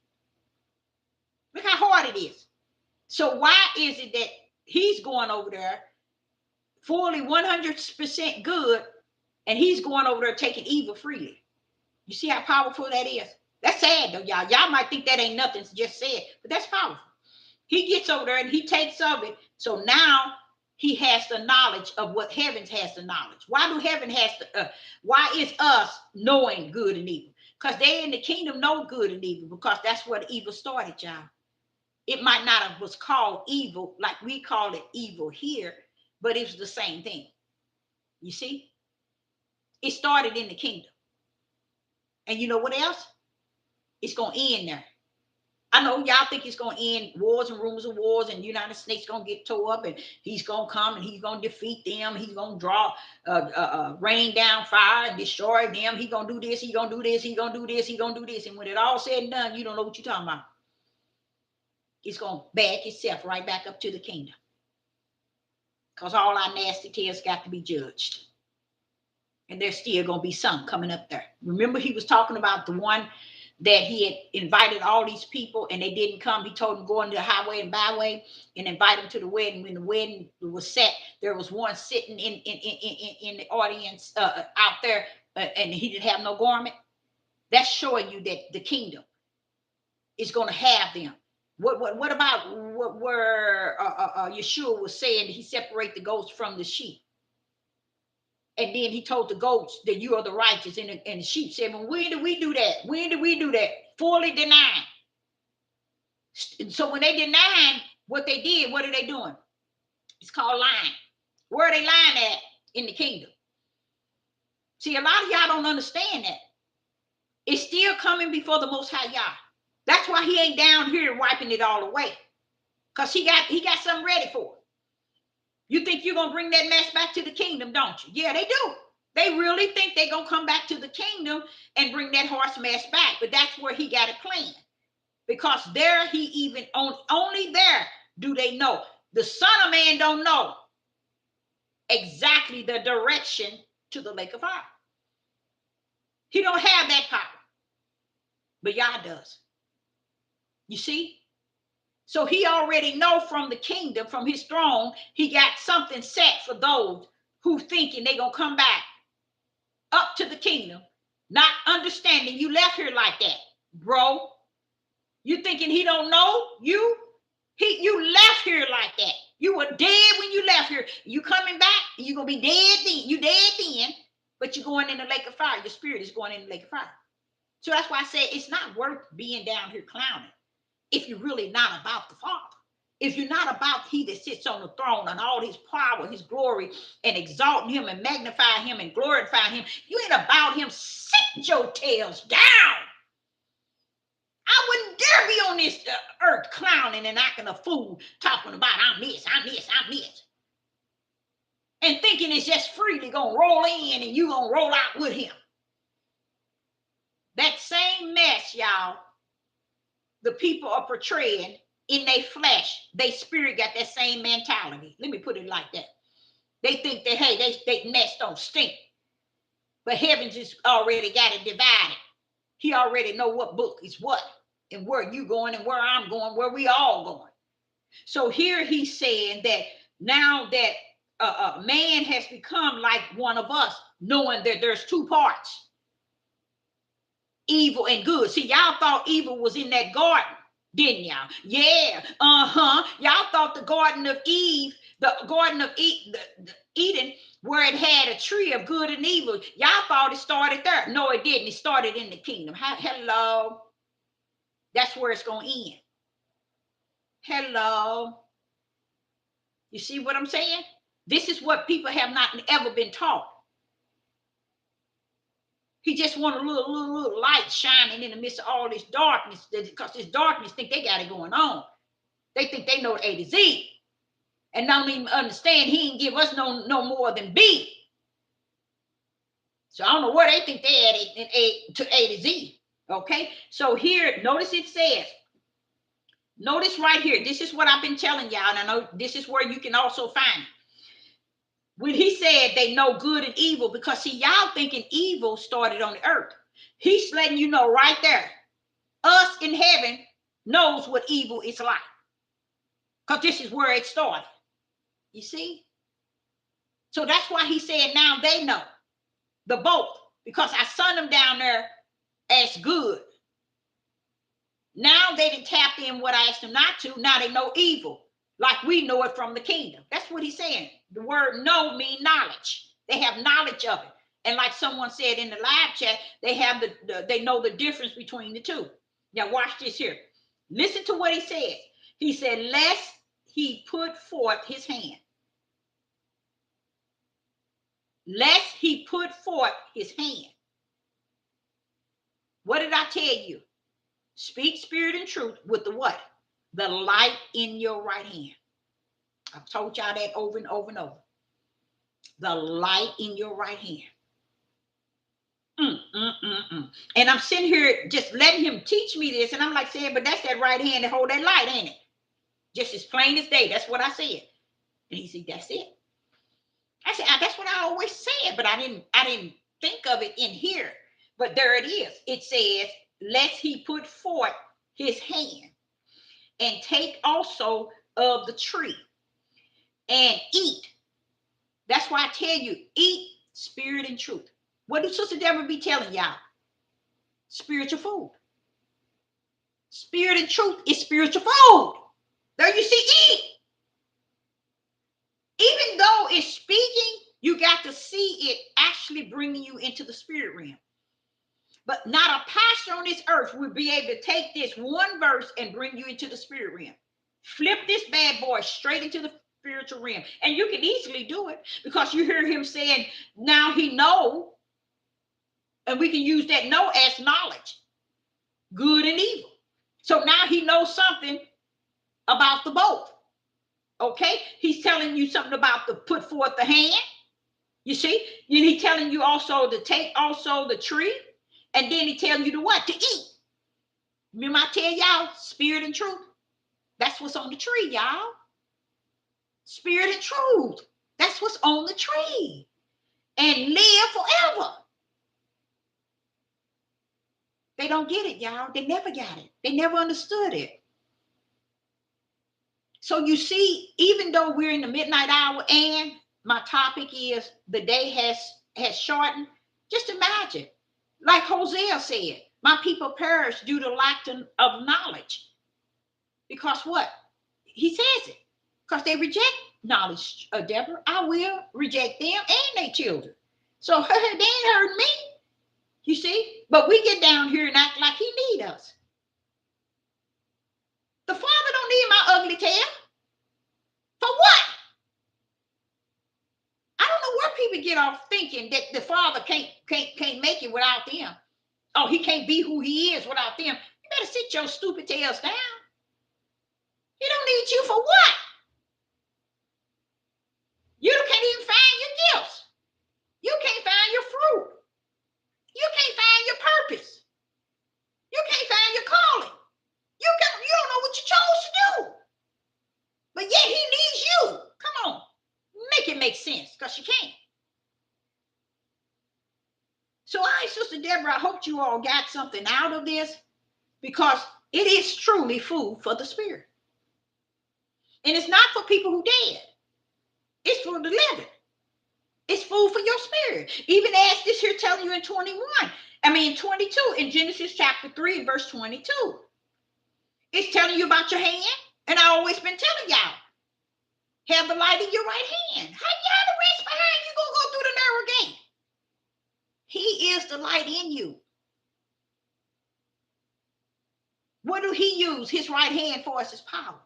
Look how hard it is. So why is it that he's going over there fully 100% good, and he's going over there taking evil freely? You see how powerful that is? That's sad though, y'all. Y'all might think that ain't nothing just said, but that's powerful. He gets over there and he takes of it. So now he has the knowledge of what heaven has the knowledge. Why do heaven has the, why is us knowing good and evil? Because they in the kingdom know good and evil, because that's where the evil started, y'all. It might not have was called evil like we call it evil here, but it was the same thing. You see? It started in the kingdom. And you know what else? It's going to end there. I know y'all think it's going to end wars and rumors of wars, and United States going to get tore up, and he's going to come and he's going to defeat them. He's going to draw, rain down fire and destroy them. He's going to do this. He's going to do this. He's going to do this. He's going to do this. And when it all said and done, you don't know what you're talking about. It's going to back itself right back up to the kingdom, because all our nasty tears got to be judged. And there's still going to be some coming up there. Remember, he was talking about the one that he had invited all these people and they didn't come. He told them go into the highway and byway and invite them to the wedding. When the wedding was set, there was one sitting in the audience out there, and he didn't have no garment. That's showing you that the kingdom is going to have them. What about where Yeshua was saying he separate the goats from the sheep? And then he told the goats that you are the righteous, and the sheep said, well, when did we do that? When did we do that? Fully denied. So when they denied what they did, what are they doing? It's called lying. Where are they lying at? In the kingdom. See, a lot of y'all don't understand that. It's still coming before the Most High Yah. That's why he ain't down here wiping it all away, because he got something ready for it. You think you're going to bring that mess back to the kingdom, don't you? Yeah, they do. They really think they're going to come back to the kingdom and bring that horse mess back. But that's where he got it planned. Because there he even, only there do they know. The Son of Man don't know exactly the direction to the lake of fire. He don't have that power. But Yah does. You see? So he already know from the kingdom, from his throne, he got something set for those who thinking they're going to come back up to the kingdom, not understanding you left here like that, bro. You thinking he don't know you? You left here like that. You were dead when you left here. You coming back, you're going to be dead then. You dead then, but you're going in the lake of fire. Your spirit is going in the lake of fire. So that's why I say it's not worth being down here clowning if you're really not about the Father. If you're not about he that sits on the throne and all his power, his glory, and exalting him and magnifying him and glorifying him, you ain't about him. Sit your tails down. I wouldn't dare be on this earth clowning and acting a fool, talking about I'm this, and thinking it's just freely going to roll in and you going to roll out with him. That same mess, y'all, the people are portraying in their flesh. Their spirit got that same mentality. Let me put it like that. They think that, hey, they mess don't stink. But heaven just already got it divided. He already know what book is what, and where you going and where I'm going, where we all going. So here he's saying that now that man has become like one of us, knowing that there's two parts, evil and good. See, y'all thought evil was in that garden, didn't y'all? Yeah, y'all thought the Garden of Eden, where it had a tree of good and evil, y'all thought it started there. No, it didn't. It started in the kingdom. Hello. That's where it's going to end. Hello. You see what I'm saying? This is what people have not ever been taught. He just want a little light shining in the midst of all this darkness, because this darkness think they got it going on. They think they know A to Z, and don't even understand he ain't give us no more than B. So I don't know where they think they at A to Z. Okay, so here, notice it says, notice right here, this is what I've been telling y'all, and I know this is where you can also find it. When he said they know good and evil, because see, y'all thinking evil started on the earth. He's letting you know right there, us in heaven knows what evil is like, because this is where it started. You see? So that's why he said now they know the both, because I sent them down there as good. Now they didn't tap in what I asked them not to. Now they know evil, like we know it from the kingdom. That's what he's saying. The word know means knowledge. They have knowledge of it. And like someone said in the live chat, they have they know the difference between the two. Now watch this here. Listen to what he said. He said, lest he put forth his hand. Lest he put forth his hand. What did I tell you? Speak spirit and truth with the what? The light in your right hand. I've told y'all that over and over and over. The light in your right hand. And I'm sitting here just letting him teach me this, and I'm like saying, but that's that right hand that hold that light, ain't it? Just as plain as day. That's what I said. And he said, that's it. I said, that's what I always said, but I didn't think of it in here. But there it is. It says, lest he put forth his hand and take also of the tree and eat. That's why I tell you, eat spirit and truth. What do Sister Deborah be telling y'all? Spiritual food. Spirit and truth is spiritual food. There you see, eat. Even though it's speaking, you got to see it actually bringing you into the spirit realm. But not a pastor on this earth will be able to take this one verse and bring you into the spirit realm. Flip this bad boy straight into the spiritual realm. And you can easily do it, because you hear him saying, now he know, and we can use that know as knowledge, good and evil. So now he knows something about the both. Okay, he's telling you something about the put forth the hand. You see, and he's telling you also to take also the tree, and then he telling you to what? To eat. Remember I tell y'all, spirit and truth. That's what's on the tree, y'all. Spirit and truth. That's what's on the tree. And live forever. They don't get it, y'all. They never got it. They never understood it. So you see, even though we're in the midnight hour and my topic is the day has shortened, just imagine, like Hosea said, my people perish due to lack of knowledge. Because what? He says it. because they reject knowledge, Deborah. I will reject them and their children. So they ain't hurting me, you see. But we get down here and act like he need us. The Father don't need my ugly tail. For what? I don't know where people get off thinking that the Father can't make it without them. Oh, he can't be who he is without them. You better sit your stupid tails down. He don't need you for what? You can't even find your gifts. You can't find your fruit. You can't find your purpose. You can't find your calling. You don't know what you chose to do. But yet he needs you. Come on. Make it make sense, because you can't. So Sister Deborah, I hope you all got something out of this, because it is truly food for the spirit. And it's not for people who dead. It's for the living. It's food for your spirit. Even as this here telling you in 22, in Genesis chapter 3, verse 22. It's telling you about your hand. And I always been telling y'all, have the light in your right hand. How you have the rest behind you gonna go through the narrow gate? He is the light in you. What do he use his right hand for as his power?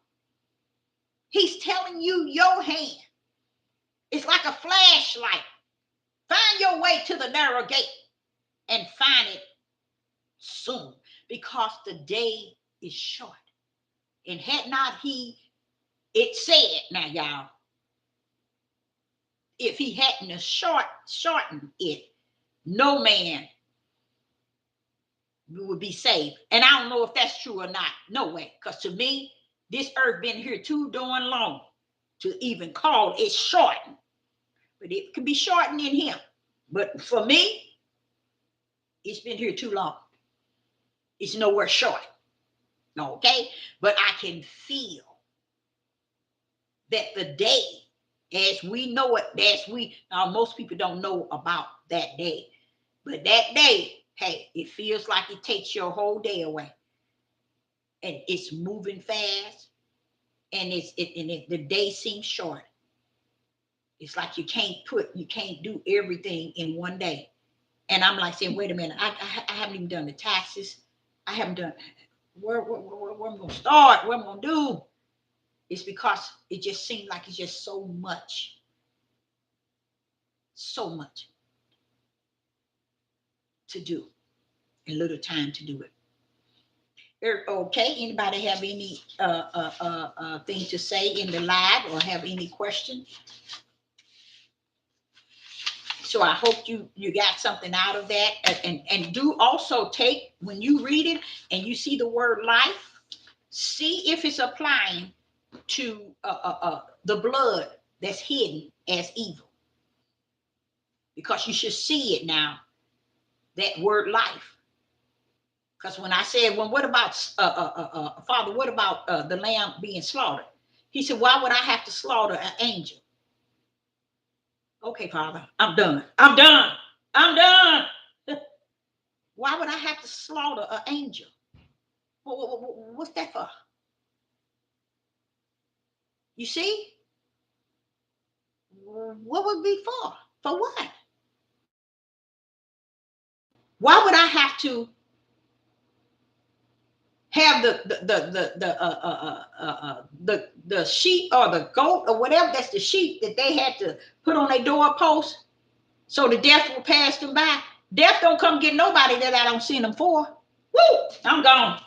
He's telling you your hand. It's like a flashlight. Find your way to the narrow gate and find it soon, because the day is short. And had not it said, now y'all, if he hadn't shortened it, no man would be saved. And I don't know if that's true or not. No way. Because to me, this earth been here too darn long to even call it shortened. But it could be shortened in him. But for me, it's been here too long. It's nowhere short. Okay? But I can feel that the day, as we know it, now most people don't know about that day. But that day, hey, it feels like it takes your whole day away. And it's moving fast. And the day seems short. It's like you can't do everything in one day. And I'm like saying, wait a minute, I haven't even done the taxes. I haven't done where I'm gonna start, what I'm gonna do. It's because it just seems like it's just so much to do and little time to do it. Okay, anybody have any thing to say in the live, or have any questions? So I hope you got something out of that, and do also take, when you read it and you see the word life, see if it's applying to the blood that's hidden as evil, because you should see it now, that word life. Because when I said, well, what about Father, what about the lamb being slaughtered? He said, why would I have to slaughter an angel? Okay, Father, I'm done. Why would I have to slaughter an angel? What's that for? You see? What would it be for? For what? Why would I have to have the sheep or the goat or whatever, that's the sheep that they had to put on their doorpost so the death will pass them by? Death don't come get nobody that I don't send them for. Woo! I'm gone.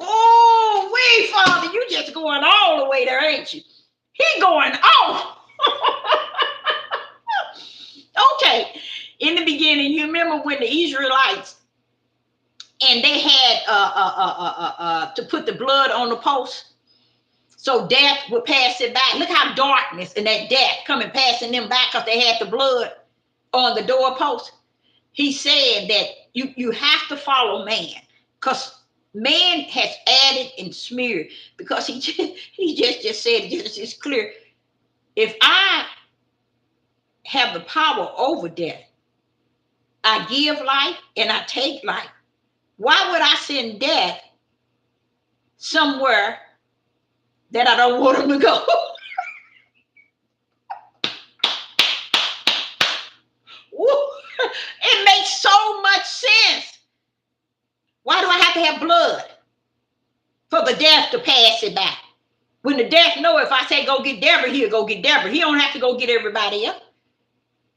Oh, wait, Father, you just going all the way there, ain't you? He going off. Okay. In the beginning, you remember when the Israelites, and they had to put the blood on the post, so death would pass it by. Look how darkness and that death coming passing them by, because they had the blood on the doorpost. He said that you have to follow man, because man has added and smeared, because he just said, it's clear, if I have the power over death, I give life and I take life. Why would I send death somewhere that I don't want them to go. It makes so much sense. Why do I have to have blood? For the death to pass it by. When the death know if I say go get Deborah, he'll go get Deborah. He don't have to go get everybody else.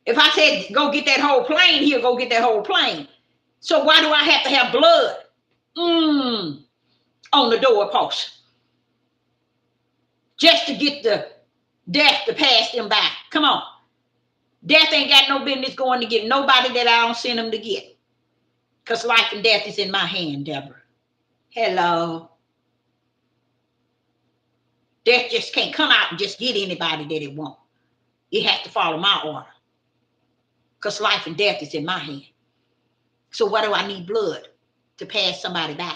If I said go get that whole plane, he'll go get that whole plane. So why do I have to have blood on the doorpost? Just to get the death to pass them by. Come on. Death ain't got no business going to get nobody that I don't send them to get. Because life and death is in my hand, Deborah. Hello. Death just can't come out and just get anybody that it wants. It has to follow my order. Because life and death is in my hand. So what do I need blood to pass somebody by?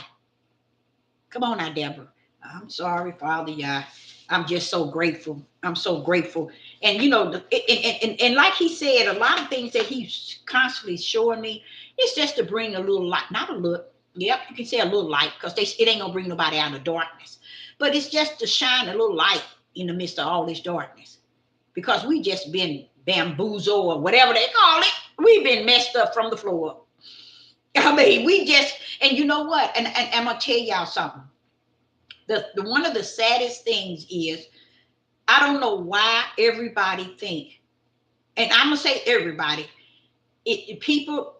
Come on now, Deborah. I'm sorry, Father. Yeah, I'm just so grateful. I'm so grateful. And, you know, and like he said, a lot of things that he's constantly showing me, it's just to bring a little light. Not a little. Yep, you can say a little light, because it ain't going to bring nobody out of darkness. But it's just to shine a little light in the midst of all this darkness. Because we just been bamboozled or whatever they call it. We've been messed up from the floor up. I mean, we just, and you know what? And I'm going to tell y'all something. The one of the saddest things is, I don't know why everybody think, and I'm going to say everybody, people,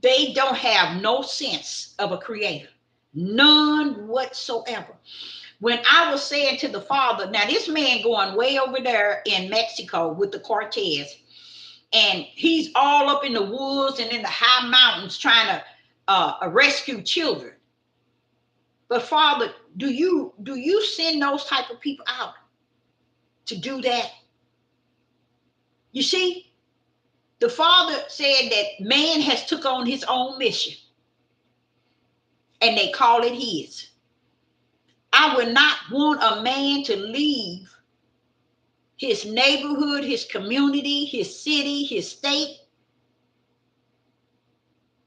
they don't have no sense of a creator. None whatsoever. When I was saying to the Father, now this man going way over there in Mexico with the Cortez, and he's all up in the woods and in the high mountains trying to rescue children. But Father, do you send those type of people out to do that? You see, the Father said that man has took on his own mission, and they call it his. I would not want a man to leave his neighborhood, his community, his city, his state,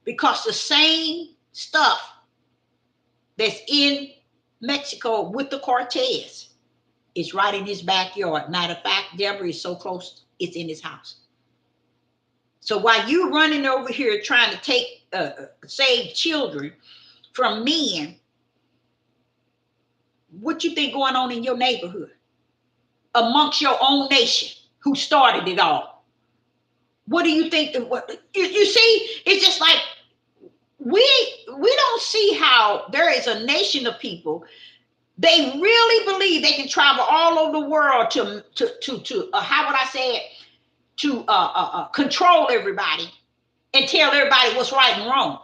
because the same stuff that's in Mexico with the Cortez is right in his backyard. Matter of fact, Deborah is so close, it's in his house. So while you running over here trying to save children from men, what you think going on in your neighborhood amongst your own nation who started it all? What do you think? You see, it's just like we don't see how there is a nation of people. They really believe they can travel all over the world to how would I say it, to control everybody and tell everybody what's right and wrong.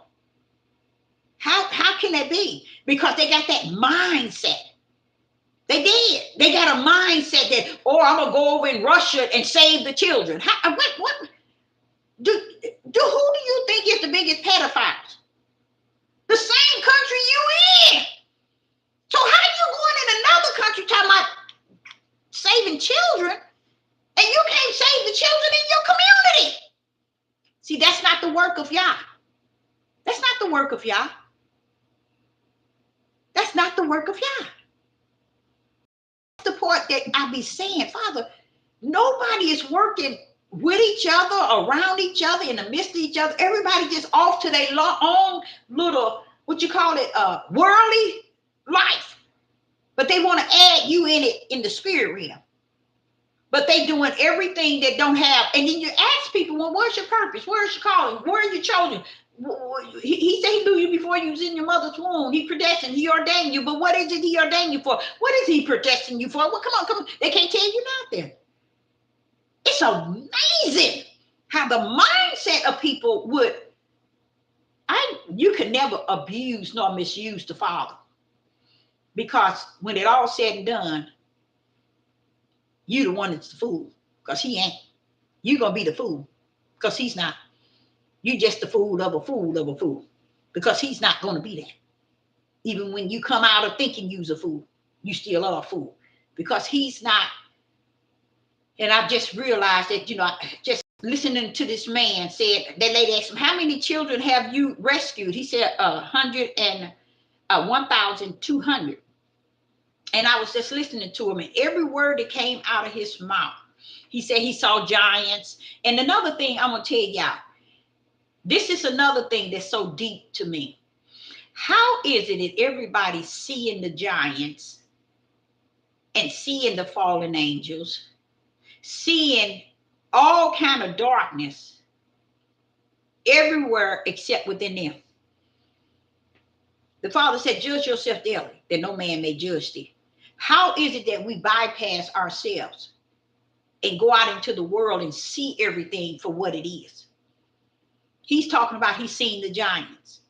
How can that be? Because they got that mindset. They did. They got a mindset that, oh, I'm gonna go over in Russia and save the children. What? Who do you think is the biggest pedophiles? The same country you in. So how you going in another country talking about saving children, and you can't save the children in your community? See, that's not the work of Yah. That's not the work of Yah. That's not the work of Yah. That's the part that I be saying, Father, nobody is working with each other, around each other, in the midst of each other. Everybody just off to their own little, what you call it, worldly life. But they want to add you in it in the spirit realm. But they doing everything that don't have. And then you ask people, well, where's your purpose? Where's your calling? Where are your children? He said he knew you before you was in your mother's womb. He predestined, he ordained you. But what is it he ordained you for? What is he predestined you for? Well, come on. They can't tell you nothing. It's amazing how the mindset of people would, you can never abuse nor misuse the Father. Because when it all said and done, you the one that's the fool, because he ain't. You gonna be the fool, because he's not. You just the fool of a fool of a fool, because he's not gonna be that. Even when you come out of thinking you's a fool, you still are a fool, because he's not. And I just realized that, just listening to this man said, that lady asked him, how many children have you rescued? He said 1,200. And I was just listening to him, and every word that came out of his mouth, he said he saw giants. And another thing I'm going to tell y'all, this is another thing that's so deep to me. How is it that everybody's seeing the giants and seeing the fallen angels, seeing all kind of darkness everywhere except within them? The Father said, judge yourself daily, that no man may judge thee. How is it that we bypass ourselves and go out into the world and see everything for what it is? He's talking about he's seen the giants.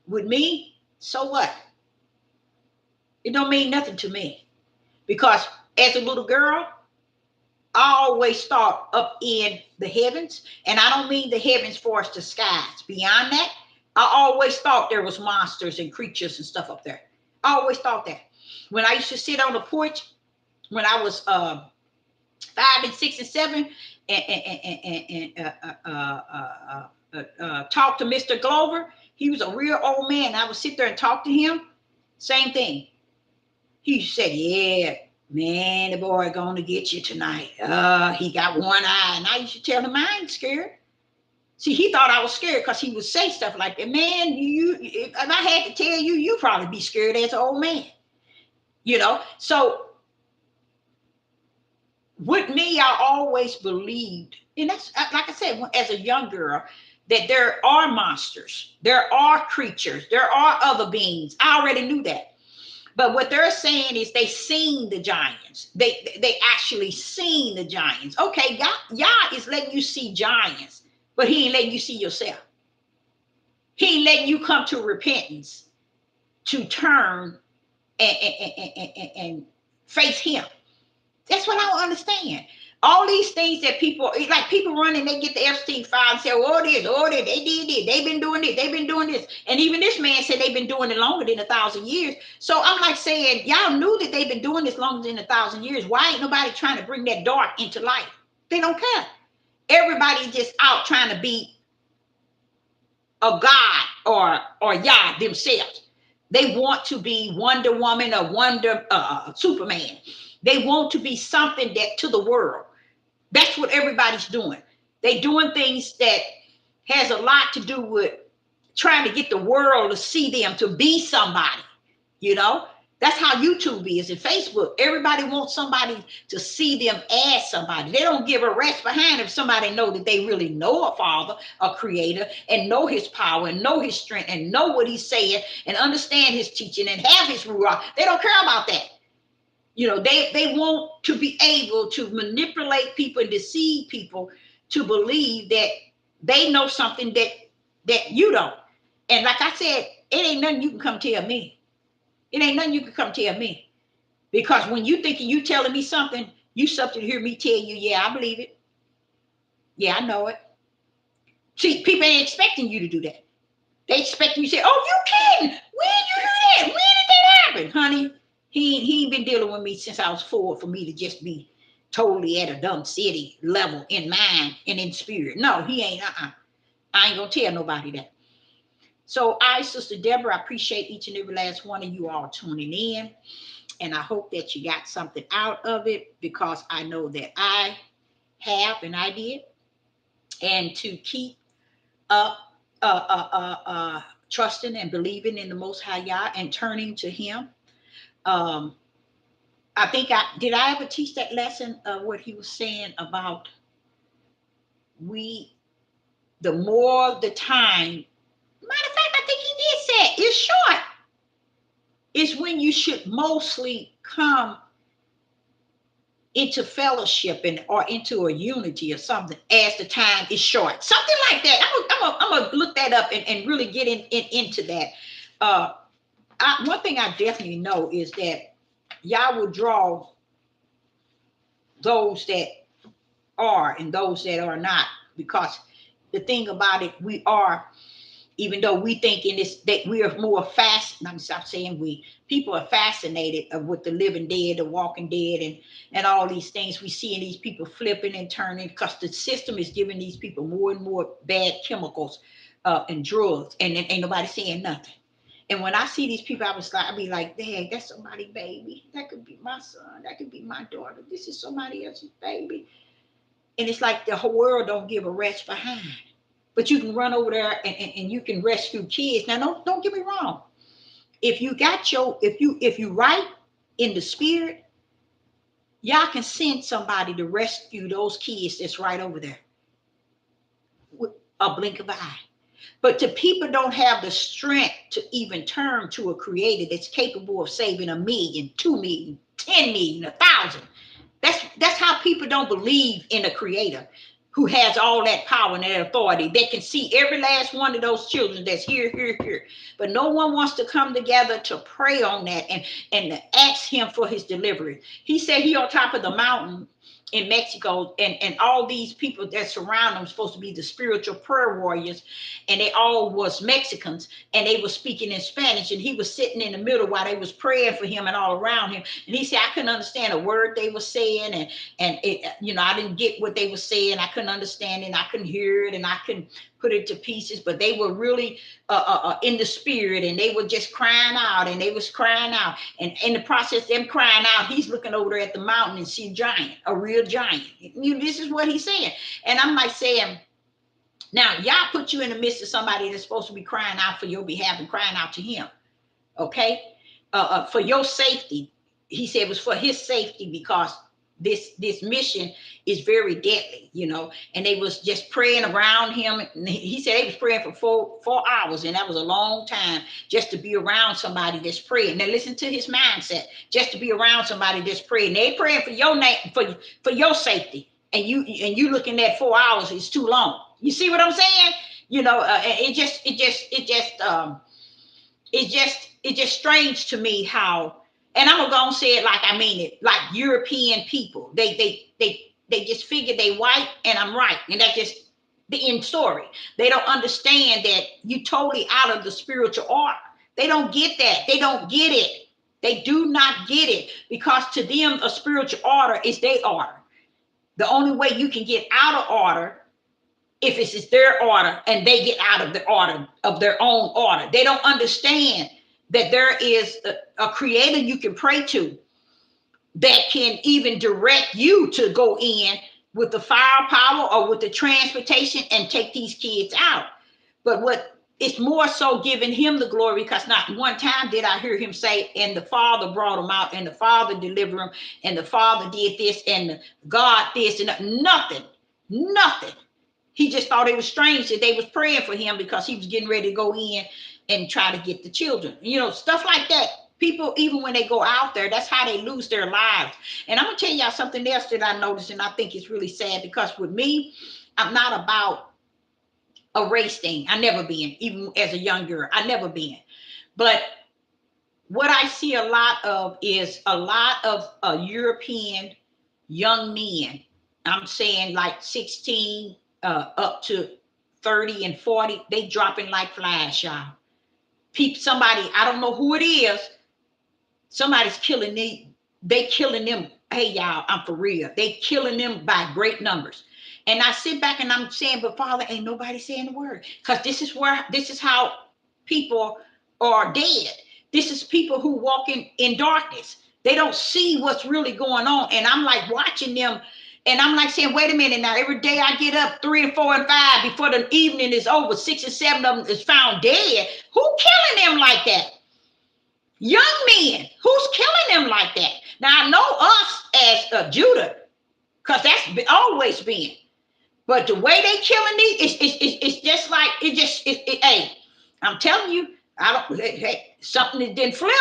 With me, so what? It don't mean nothing to me. Because as a little girl, I always thought up in the heavens, and I don't mean the heavens for us, the skies. Beyond that, I always thought there was monsters and creatures and stuff up there. I always thought that. When I used to sit on the porch, when I was 5 and 6 and 7, and talk to Mr. Glover, he was a real old man. I would sit there and talk to him. Same thing. He said, yeah, man, the boy gonna get you tonight. He got one eye. And I used to tell him I ain't scared. See, he thought I was scared because he would say stuff like that. Man, if I had to tell you, you'd probably be scared as an old man. You know, so with me, I always believed, and that's like I said, as a young girl, that there are monsters, there are creatures, there are other beings. I already knew that. But what they're saying is they seen the giants. They actually seen the giants. Okay, Yah is letting you see giants, but he ain't letting you see yourself. He ain't letting you come to repentance, to turn and face him. That's what I don't understand. All these things that people, like people run and they get the Epstein file and say, oh, they did this, they've been doing this, they've been doing this. And even this man said they've been doing it longer than 1,000 years. So I'm like saying, y'all knew that they've been doing this longer than 1,000 years. Why ain't nobody trying to bring that dark into light? They don't care. Everybody just out trying to be a God or Yah themselves. They want to be Wonder Woman or Superman. They want to be something that to the world. That's what everybody's doing. They doing things that has a lot to do with trying to get the world to see them, to be somebody, you know? That's how YouTube is and Facebook. Everybody wants somebody to see them as somebody. They don't give a rest behind if somebody know that they really know a father, a creator, and know his power and know his strength and know what he's saying and understand his teaching and have his ruach. They don't care about that. You know, they want to be able to manipulate people and deceive people to believe that they know something that you don't. And like I said, it ain't nothing you can come tell me. It ain't nothing you can come tell me. Because when you thinking you telling me something, you something to hear me tell you, yeah, I believe it. Yeah, I know it. See, people ain't expecting you to do that. They expect you to say, oh, you kidding. When you do that? When did that happen? Honey, he ain't been dealing with me since I was 4 for me to just be totally at a dumb city level in mind and in spirit. No, he ain't. I ain't going to tell nobody that. So Sister Deborah, I appreciate each and every last one of you all tuning in. And I hope that you got something out of it, because I know that I have and I did. And to keep up trusting and believing in the Most High Yah and turning to him. I think did I ever teach that lesson of what he was saying about the more the time, matter of fact, I think he did say it's short. It's when you should mostly come into fellowship or into a unity or something as the time is short. Something like that. I'm gonna look that up and really get into that. One thing I definitely know is that Yah will draw those that are and those that are not, because the thing about it, we are, even though we think in this that we are more I'm stop saying people are fascinated with the living dead, the walking dead, and all these things we see in these people flipping and turning, because the system is giving these people more and more bad chemicals and drugs, and ain't nobody saying nothing. And when I see these people, I be like, dang, that's somebody's baby. That could be my son. That could be my daughter. This is somebody else's baby. And it's like the whole world don't give a rest behind. But you can run over there and you can rescue kids. Now, don't get me wrong. If you got your, if you right in the spirit, y'all can send somebody to rescue those kids that's right over there with a blink of an eye. But the people don't have the strength to even turn to a creator that's capable of saving 1,000,000, 2,000,000, 10,000,000, 1,000. That's how people don't believe in a creator who has all that power and that authority. They can see every last one of those children that's here, here, here. But no one wants to come together to pray on that and to ask him for his deliverance. He said he on top of the mountain in Mexico, and all these people that surround him supposed to be the spiritual prayer warriors, and they all was Mexicans, and they were speaking in Spanish, and he was sitting in the middle while they was praying for him and all around him. And he said, I couldn't understand a word they were saying, and it, I didn't get what they were saying. I couldn't understand it, and I couldn't hear it, and I couldn't put it to pieces, but they were really in the spirit, and they were just crying out, and they was crying out, and in the process them crying out, he's looking over there at the mountain and see a giant, a real giant. This is what he's saying. And I'm like saying, now y'all put you in the midst of somebody that's supposed to be crying out for your behalf and crying out to him, okay, for your safety. He said it was for his safety, because this mission is very deadly, and they was just praying around him. And he said they was praying for 4 hours, and that was a long time just to be around somebody that's praying. Now listen to his mindset, just to be around somebody that's praying. They praying for your name, for your safety, and you looking at 4 hours is too long. You see what I'm saying? It's just strange to me how, and I'm gonna say it like I mean it, like European people, they just figure they white and I'm right, and that's just the end story. They don't understand that you totally out of the spiritual order. They don't get that. They don't get it. They do not get it, because to them a spiritual order is their order. The only way you can get out of order if it's their order and they get out of the order of their own order. They don't understand that there is a creator you can pray to that can even direct you to go in with the firepower or with the transportation and take these kids out. But what it's more so giving him the glory, because not one time did I hear him say, and the Father brought him out, and the Father delivered him, and the Father did this, and God this, and nothing. He just thought it was strange that they was praying for him because he was getting ready to go in and try to get the children. Stuff like that. People, even when they go out there, that's how they lose their lives. And I'm going to tell y'all something else that I noticed, and I think it's really sad, because with me, I'm not about a race thing. I never been, even as a young girl. I never been. But what I see a lot of is a lot of European young men. I'm saying like 16 up to 30 and 40, they dropping like flies, y'all. Somebody, I don't know who it is, somebody's killing they killing them. Hey, y'all, I'm for real. They killing them by great numbers. And I sit back and I'm saying, but Father, ain't nobody saying the word. Because this is how people are dead. This is people who walk in darkness. They don't see what's really going on. And I'm like watching them, and I'm like saying, wait a minute now. Every day I get up 3 and 4 and 5 before the evening is over. 6 and 7 of them is found dead. Who killing them like that? Young men. Who's killing them like that? Now I know us as Judah, because that's always been. But the way they killing these, it's just like hey, I'm telling you, something that didn't flip.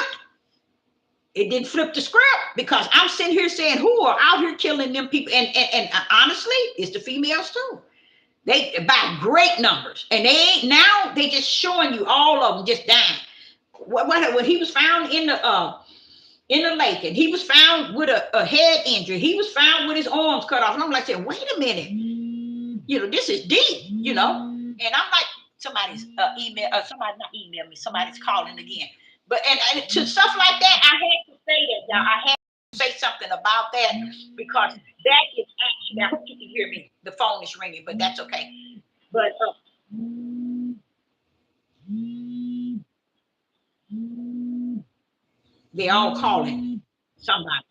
It didn't flip the script, because I'm sitting here saying, who are out here killing them people? And honestly, it's the females too. They by great numbers, and they just showing you all of them just dying. When he was found in the lake, and he was found with a head injury, he was found with his arms cut off, and I'm like saying, wait a minute, this is deep, and I'm like, somebody's somebody not email me, somebody's calling again. But and to stuff like that, I had to say that, y'all. I had to say something about that, because that is actually, I hope you can hear me. The phone is ringing, but that's okay. But They all calling somebody.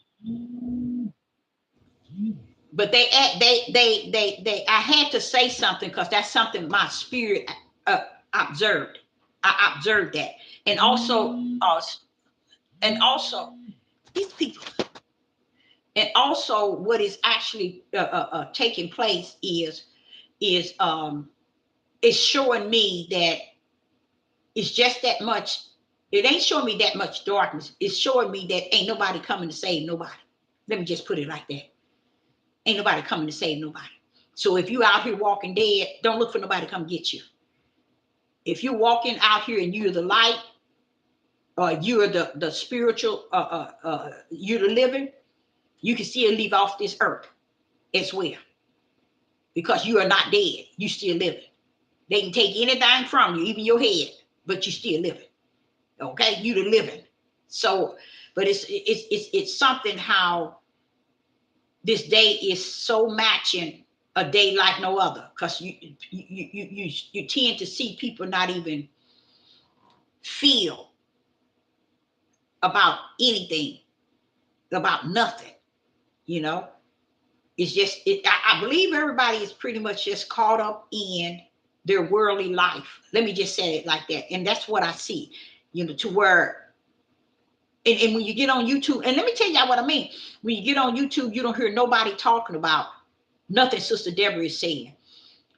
But I had to say something because that's something my spirit uh, observed. I observed that. And also, and also these people, and also what is actually taking place is is showing me that it's just that much. It ain't showing me that much darkness. It's showing me that ain't nobody coming to save nobody. Let me just put it like that. Ain't nobody coming to save nobody. So if you out here walking dead, don't look for nobody to come get you. If you're walking out here and you're the light, or you're the spiritual, you're the living, you can still leave off this earth as well, because you are not dead. You still living. They can take anything from you, even your head, but you still living. Okay, you the living. So, but it's something how this day is so matching a day like no other, because you tend to see people not even feel about anything, about nothing. You know, it's just I believe everybody is pretty much just caught up in their worldly life. Let me just say it like that, and that's what I see. You know, to where and when you get on YouTube, and let me tell y'all what I mean. When you get on YouTube, you don't hear nobody talking about nothing Sister Deborah is saying.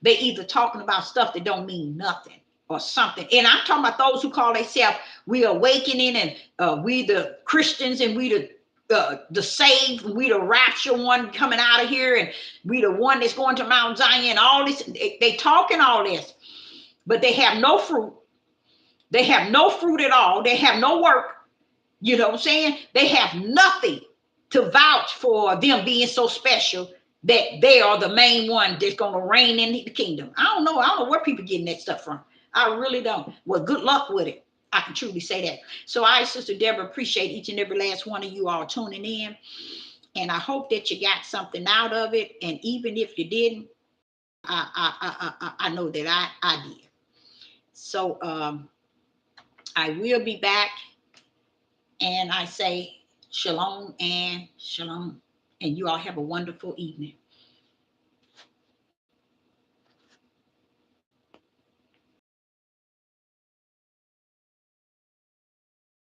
They either talking about stuff that don't mean nothing or something. And I'm talking about those who call themselves we awakening, and we the Christians, and we the saved, we the rapture one coming out of here, and we the one that's going to Mount Zion. All this, they talking all this, but they have no fruit. They have no fruit at all. They have no work. You know what I'm saying? They have nothing to vouch for them being so special that they are the main one that's going to reign in the kingdom. I don't know. I don't know where people getting that stuff from. I really don't. Well, good luck with it. I can truly say that. So I, Sister Deborah, appreciate each and every last one of you all tuning in. And I hope that you got something out of it. And even if you didn't, I know that I did. So I will be back. And I say shalom and shalom. And you all have a wonderful evening.